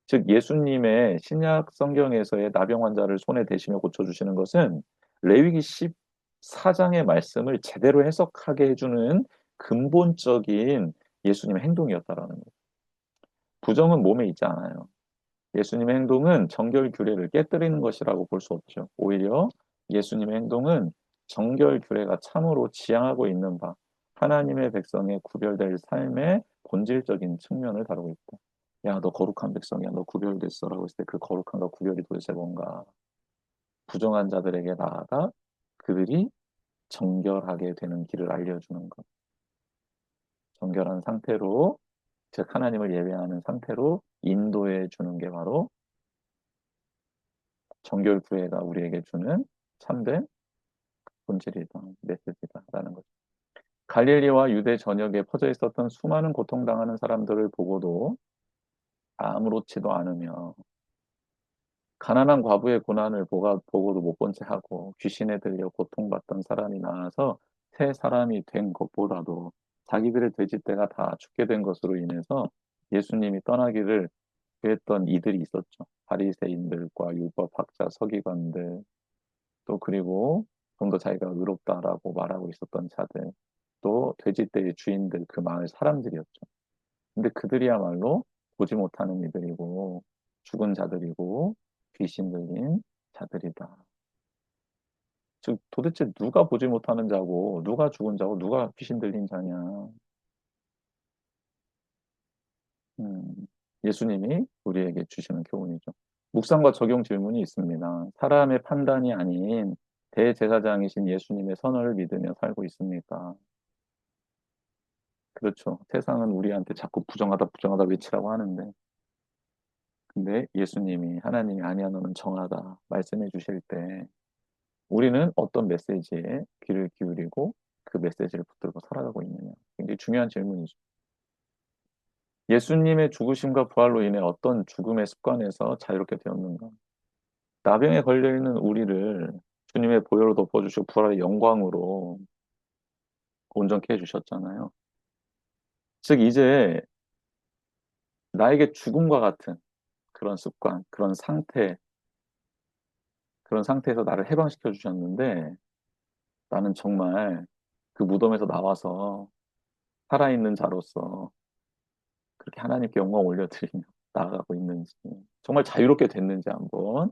즉 예수님의 신약 성경에서의 나병 환자를 손에 대시며 고쳐주시는 것은 레위기 14장의 말씀을 제대로 해석하게 해주는 근본적인 예수님의 행동이었다라는 거예요. 부정은 몸에 있지 않아요. 예수님의 행동은 정결 규례를 깨뜨리는 것이라고 볼 수 없죠. 오히려 예수님의 행동은 정결 규례가 참으로 지향하고 있는 바 하나님의 백성의 구별될 삶의 본질적인 측면을 다루고 있다. 야, 너 거룩한 백성이야. 너 구별됐어라고 했을 때 그 거룩함과 구별이 도대체 뭔가? 부정한 자들에게 나아가 그들이 정결하게 되는 길을 알려주는 것. 정결한 상태로, 즉 하나님을 예배하는 상태로 인도해 주는 게 바로 정결 구애가 우리에게 주는 참된 본질이다, 메시지다라는 거죠. 갈릴리와 유대 전역에 퍼져 있었던 수많은 고통당하는 사람들을 보고도 아무렇지도 않으며 가난한 과부의 고난을 보고도 못 본 채 하고 귀신에 들려 고통받던 사람이 나와서 새 사람이 된 것보다도 자기들의 돼지떼가 다 죽게 된 것으로 인해서 예수님이 떠나기를 구했던 이들이 있었죠. 바리새인들과 율법학자, 서기관들, 또 그리고 좀 더 자기가 의롭다라고 말하고 있었던 자들, 또 돼지떼의 주인들, 그 마을 사람들이었죠. 근데 그들이야말로 보지 못하는 이들이고 죽은 자들이고 귀신 들린 자들이다. 즉 도대체 누가 보지 못하는 자고 누가 죽은 자고 누가 귀신 들린 자냐. 음, 예수님이 우리에게 주시는 교훈이죠. 묵상과 적용 질문이 있습니다. 사람의 판단이 아닌 대제사장이신 예수님의 선언을 믿으며 살고 있습니까? 그렇죠. 세상은 우리한테 자꾸 부정하다 부정하다 외치라고 하는데 근데 예수님이 하나님이 아니야 너는 정하다 말씀해 주실 때 우리는 어떤 메시지에 귀를 기울이고 그 메시지를 붙들고 살아가고 있느냐. 굉장히 중요한 질문이죠. 예수님의 죽으심과 부활로 인해 어떤 죽음의 습관에서 자유롭게 되었는가? 나병에 걸려 있는 우리를 주님의 보혈로 덮어주시고 부활의 영광으로 온전케 해주셨잖아요. 즉 이제 나에게 죽음과 같은 그런 습관, 그런 상태에서 나를 해방시켜 주셨는데 나는 정말 그 무덤에서 나와서 살아있는 자로서 그렇게 하나님께 영광 올려드리며 나아가고 있는지, 정말 자유롭게 됐는지 한번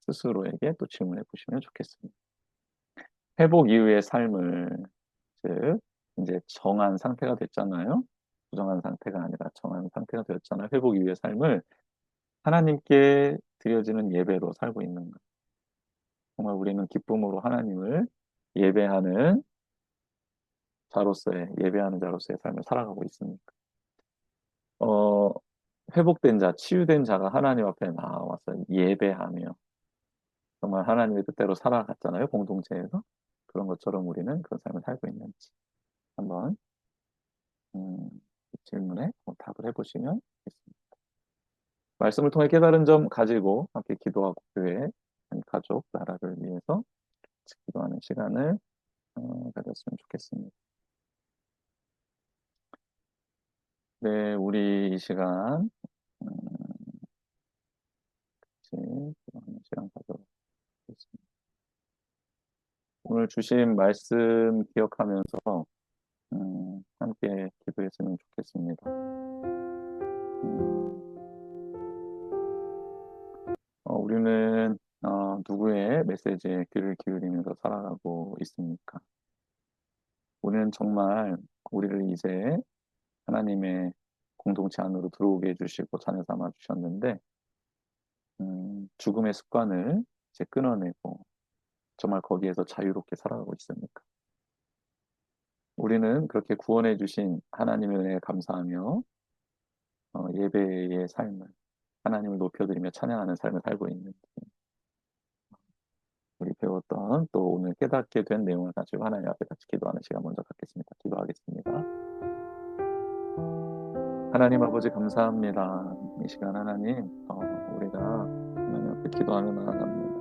스스로에게 또 질문해 보시면 좋겠습니다. 회복 이후의 삶을, 즉, 이제 정한 상태가 됐잖아요. 부정한 상태가 아니라 정한 상태가 되었잖아요. 회복 이후의 삶을 하나님께 드려지는 예배로 살고 있는가. 정말 우리는 기쁨으로 하나님을 예배하는 예배하는 자로서의 삶을 살아가고 있습니까? 어, 회복된 자, 치유된 자가 하나님 앞에 나와서 예배하며 정말 하나님의 뜻대로 살아갔잖아요, 공동체에서. 그런 것처럼 우리는 그런 삶을 살고 있는지 한번 이 질문에 답을 해보시면 좋겠습니다. 말씀을 통해 깨달은 점 가지고 함께 기도하고 교회, 가족, 나라를 위해서 기도하는 시간을 가졌으면 좋겠습니다. 네, 우리 이 시간 음, 같이 기도하는 시간 가져보겠습니다. 오늘 주신 말씀 기억하면서 함께 기도했으면 좋겠습니다. 우리는 누구의 메시지에 귀를 기울이면서 살아가고 있습니까? 우리는 정말 우리를 이제 하나님의 공동체 안으로 들어오게 해주시고 자녀 삼아 주셨는데 죽음의 습관을 이제 끊어내고 정말 거기에서 자유롭게 살아가고 있습니까? 우리는 그렇게 구원해 주신 하나님의 은혜에 감사하며 예배의 삶을 하나님을 높여드리며 찬양하는 삶을 살고 있는지 우리 배웠던 또 오늘 깨닫게 된 내용을 가지고 하나님 앞에 같이 기도하는 시간 먼저 갖겠습니다. 기도하겠습니다. 하나님 아버지 감사합니다. 이 시간 하나님 우리가 하나님 앞에 기도하며 나아갑니다.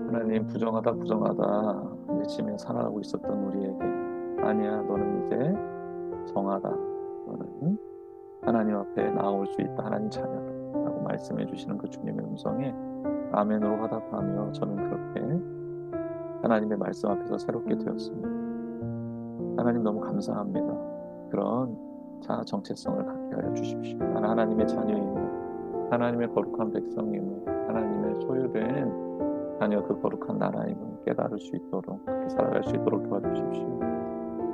하나님 부정하다 부정하다 외치며 살아가고 있었던 우리에게 아니야 너는 이제 정하다 너는 하나님 앞에 나아올 수 있다 하나님 자녀다 라고 말씀해 주시는 그 주님의 음성에 아멘으로 화답하며 저는 그렇게 하나님의 말씀 앞에서 새롭게 되었습니다. 하나님 너무 감사합니다. 그런 자아 정체성을 갖게 하여 주십시오. 나는 하나님의 자녀임을, 하나님의 거룩한 백성임을, 하나님의 소유된 자녀 그 거룩한 나라임을 깨달을 수 있도록 그렇게 살아갈 수 있도록 도와주십시오.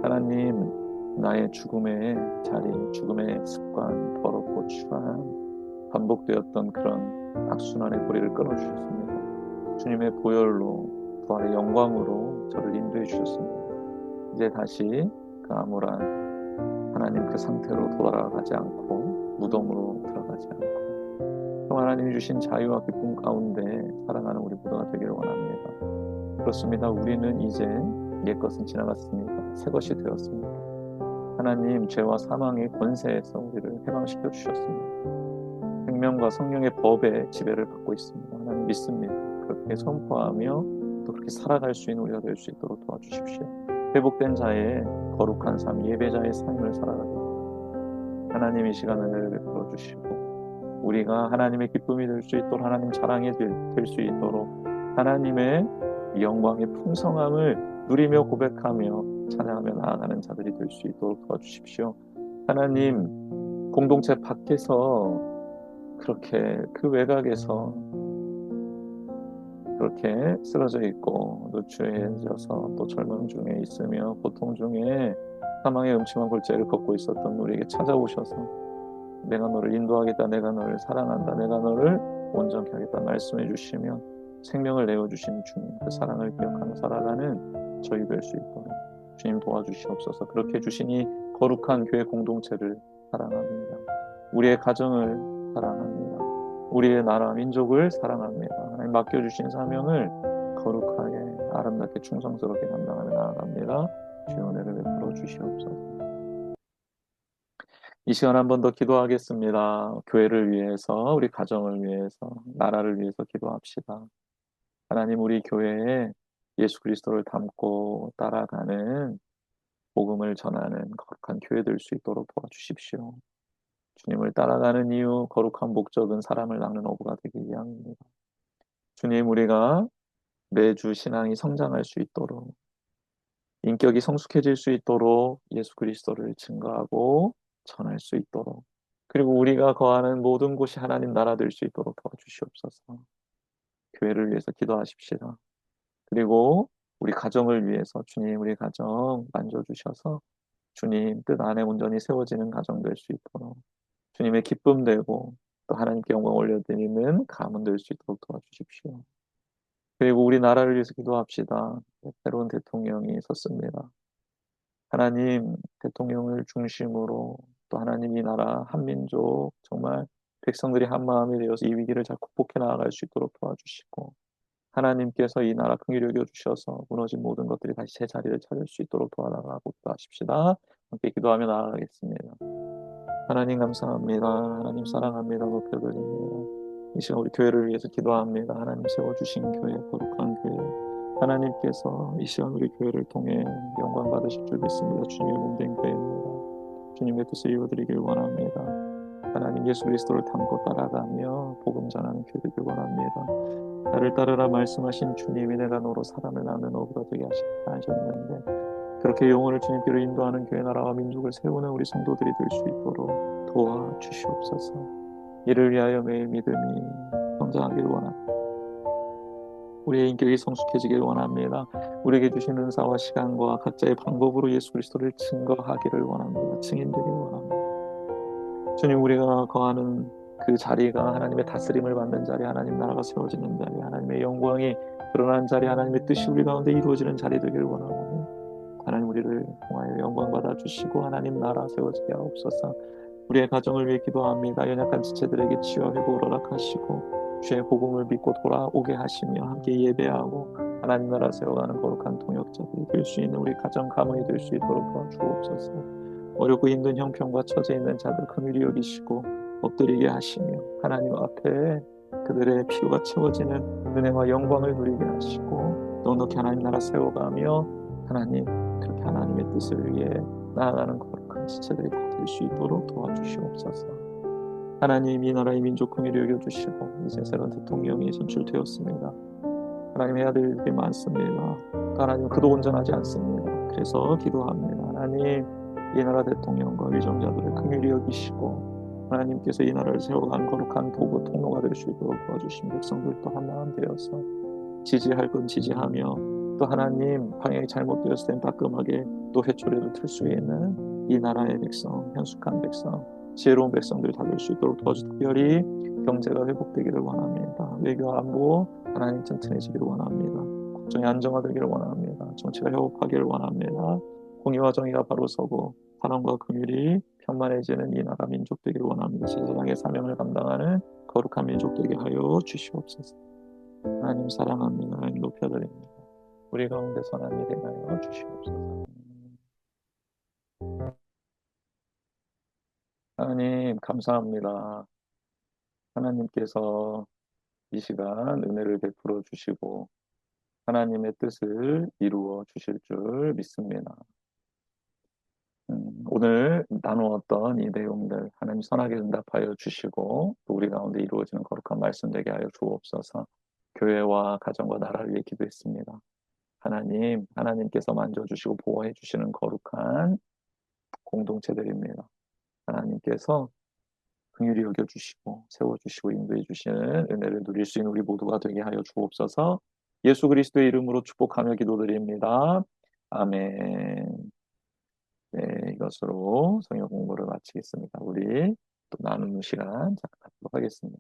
하나님 나의 죽음의 자리, 죽음의 습관, 더럽고 추한 반복되었던 그런 악순환의 고리를 끊어주셨습니다. 주님의 보혈로, 부활의 영광으로 저를 인도해 주셨습니다. 이제 다시 그 암울한 하나님 그 상태로 돌아가지 않고 무덤으로 들어가지 않고 또 하나님이 주신 자유와 기쁨 가운데 살아가는 우리 모두가 되기를 원합니다. 그렇습니다. 우리는 이제 옛것은 지나갔습니다. 새것이 되었습니다. 하나님 죄와 사망의 권세에서 우리를 해방시켜 주셨습니다. 생명과 성령의 법의 지배를 받고 있습니다. 하나님 믿습니다. 그렇게 선포하며 또 그렇게 살아갈 수 있는 우리가 될 수 있도록 도와주십시오. 회복된 자의 거룩한 삶, 예배자의 삶을 살아가게 하나님 이 시간을 베풀어 주시고 우리가 하나님의 기쁨이 될 수 있도록 하나님 자랑이 될 수 있도록 하나님의 영광의 풍성함을 누리며 고백하며 찬양하며 나아가는 자들이 될 수 있도록 도와주십시오. 하나님 공동체 밖에서 그렇게 그 외곽에서 그렇게 쓰러져 있고 노출해져서 또 절망 중에 있으며 고통 중에 사망의 음침한 골짜기를 걷고 있었던 우리에게 찾아오셔서 내가 너를 인도하겠다, 내가 너를 사랑한다, 내가 너를 온전케 하겠다 말씀해 주시며 생명을 내어주신 주님 그 사랑을 기억하며 살아가는 저희 될 수 있도록 주님 도와주시옵소서. 그렇게 주시니 거룩한 교회 공동체를 사랑합니다. 우리의 가정을 사랑합니다. 우리의 나라 민족을 사랑합니다. 하나님 맡겨주신 사명을 거룩하게 아름답게 충성스럽게 감당하며 나아갑니다. 주여 은혜를 베풀어 주시옵소서. 이 시간 한 번 더 기도하겠습니다. 교회를 위해서, 우리 가정을 위해서, 나라를 위해서 기도합시다. 하나님 우리 교회에 예수 그리스도를 닮고 따라가는 복음을 전하는 거룩한 교회 될 수 있도록 도와주십시오. 주님을 따라가는 이유, 거룩한 목적은 사람을 낳는 어부가 되기 위함입니다. 주님, 우리가 매주 신앙이 성장할 수 있도록, 인격이 성숙해질 수 있도록 예수 그리스도를 증거하고 전할 수 있도록, 그리고 우리가 거하는 모든 곳이 하나님 나라 될 수 있도록 도와주시옵소서. 교회를 위해서 기도하십시다. 그리고 우리 가정을 위해서 주님 우리 가정 만져주셔서 주님 뜻 안에 온전히 세워지는 가정 될 수 있도록 주님의 기쁨 되고 또 하나님께 영광 올려드리는 가문 될 수 있도록 도와주십시오. 그리고 우리 나라를 위해서 기도합시다. 새로운 대통령이 섰습니다. 하나님 대통령을 중심으로 또 하나님 이 나라 한민족 정말 백성들이 한 마음이 되어서 이 위기를 잘 극복해 나아갈 수 있도록 도와주시고 하나님께서 이 나라 긍휼히 여겨주셔서 무너진 모든 것들이 다시 제 자리를 찾을 수 있도록 도와나가고 기도하십시다. 함께 기도하며 나아가겠습니다. 하나님 감사합니다. 하나님 사랑합니다. 높여드립니다. 이 시간 우리 교회를 위해서 기도합니다. 하나님 세워주신 교회, 거룩한 교회. 하나님께서 이 시간 우리 교회를 통해 영광 받으실 줄 믿습니다. 주님의 몸된 교회입니다. 주님의 뜻을 이루어드리길 원합니다. 하나님 예수 그리스도를 닮고 따라가며 복음 전하는 교회 되길 원합니다. 나를 따르라 말씀하신 주님이 내가 너로 사람을 낳는 어부가 되게 하셨는데 그렇게 영혼을 주님께로 인도하는 교회 나라와 민족을 세우는 우리 성도들이 될 수 있도록 도와주시옵소서. 이를 위하여 매일 믿음이 성장하기를 원합니다. 우리의 인격이 성숙해지기를 원합니다. 우리에게 주신 은사와 시간과 각자의 방법으로 예수 그리스도를 증거하기를 원합니다. 증인되기를 원합니다. 주님 우리가 거하는 그 자리가 하나님의 다스림을 받는 자리, 하나님 나라가 세워지는 자리, 하나님의 영광이 드러난 자리, 하나님의 뜻이 우리 가운데 이루어지는 자리 되기를 원합니다. 하나님 우리를 통하여 영광 받아주시고 하나님 나라 세워지게 하옵소서. 우리의 가정을 위해 기도합니다. 연약한 지체들에게 치유와 회복을 허락하시고 주의 복음을 믿고 돌아오게 하시며 함께 예배하고 하나님 나라 세워가는 거룩한 동역자들이 될 수 있는 우리 가정 가문이 될 수 있도록 도와주옵소서. 어렵고 힘든 형편과 처져 있는 자들 긍휼히 여기시고 엎드리게 하시며 하나님 앞에 그들의 필요가 채워지는 은혜와 영광을 누리게 하시고 넉넉히 하나님 나라 세워가며 하나님 그렇게 하나님의 뜻을 위해 나아가는 거룩한 지체들이 다 될 수 있도록 도와주시옵소서. 하나님 이 나라의 민족 긍휼히 여겨주시고 이제 새로운 대통령이 선출되었습니다. 하나님 해야 될 일이 많습니다. 하나님 그도 온전하지 않습니다. 그래서 기도합니다. 하나님 이 나라 대통령과 위정자들을 긍휼히 여기시고 하나님께서 이 나라를 세워가는 거룩한 도구 통로가 될 수 있도록 도와주신 백성들도 한 마음 되어서 지지할 건 지지하며 또 하나님 방향이 잘못되었을 땐 따끔하게 또 회초리를 틀 수 있는 이 나라의 백성, 현숙한 백성, 지혜로운 백성들 다 될 수 있도록 도와주 특별히 경제가 회복되기를 원합니다. 외교 안보 하나님 튼튼해지기를 원합니다. 국정이 안정화되기를 원합니다. 정치가 회복하기를 원합니다. 공의와 정의가 바로 서고 사랑과 긍휼이 평만해지는 이 나라 민족 되기를 원합니다. 제사장의 사명을 감당하는 거룩한 민족 되게 하여 주시옵소서. 하나님 사랑합니다. 하나님 높여드립니다. 우리 가운데 선한 일이 하여 주시옵소서. 하나님 감사합니다. 하나님께서 이 시간 은혜를 베풀어 주시고 하나님의 뜻을 이루어 주실 줄 믿습니다. 오늘 나누었던 이 내용들 하나님 선하게 응답하여 주시고 또 우리 가운데 이루어지는 거룩한 말씀 되게 하여 주옵소서. 교회와 가정과 나라를 위해 기도했습니다. 하나님, 하나님께서 만져주시고 보호해 주시는 거룩한 공동체들입니다. 하나님께서 긍휼히 여겨주시고 세워주시고 인도해 주시는 은혜를 누릴 수 있는 우리 모두가 되게 하여 주옵소서. 예수 그리스도의 이름으로 축복하며 기도드립니다. 아멘. 네, 이것으로 성경 공부를 마치겠습니다. 우리 또 나누는 시간 잠깐 갖도록 하겠습니다.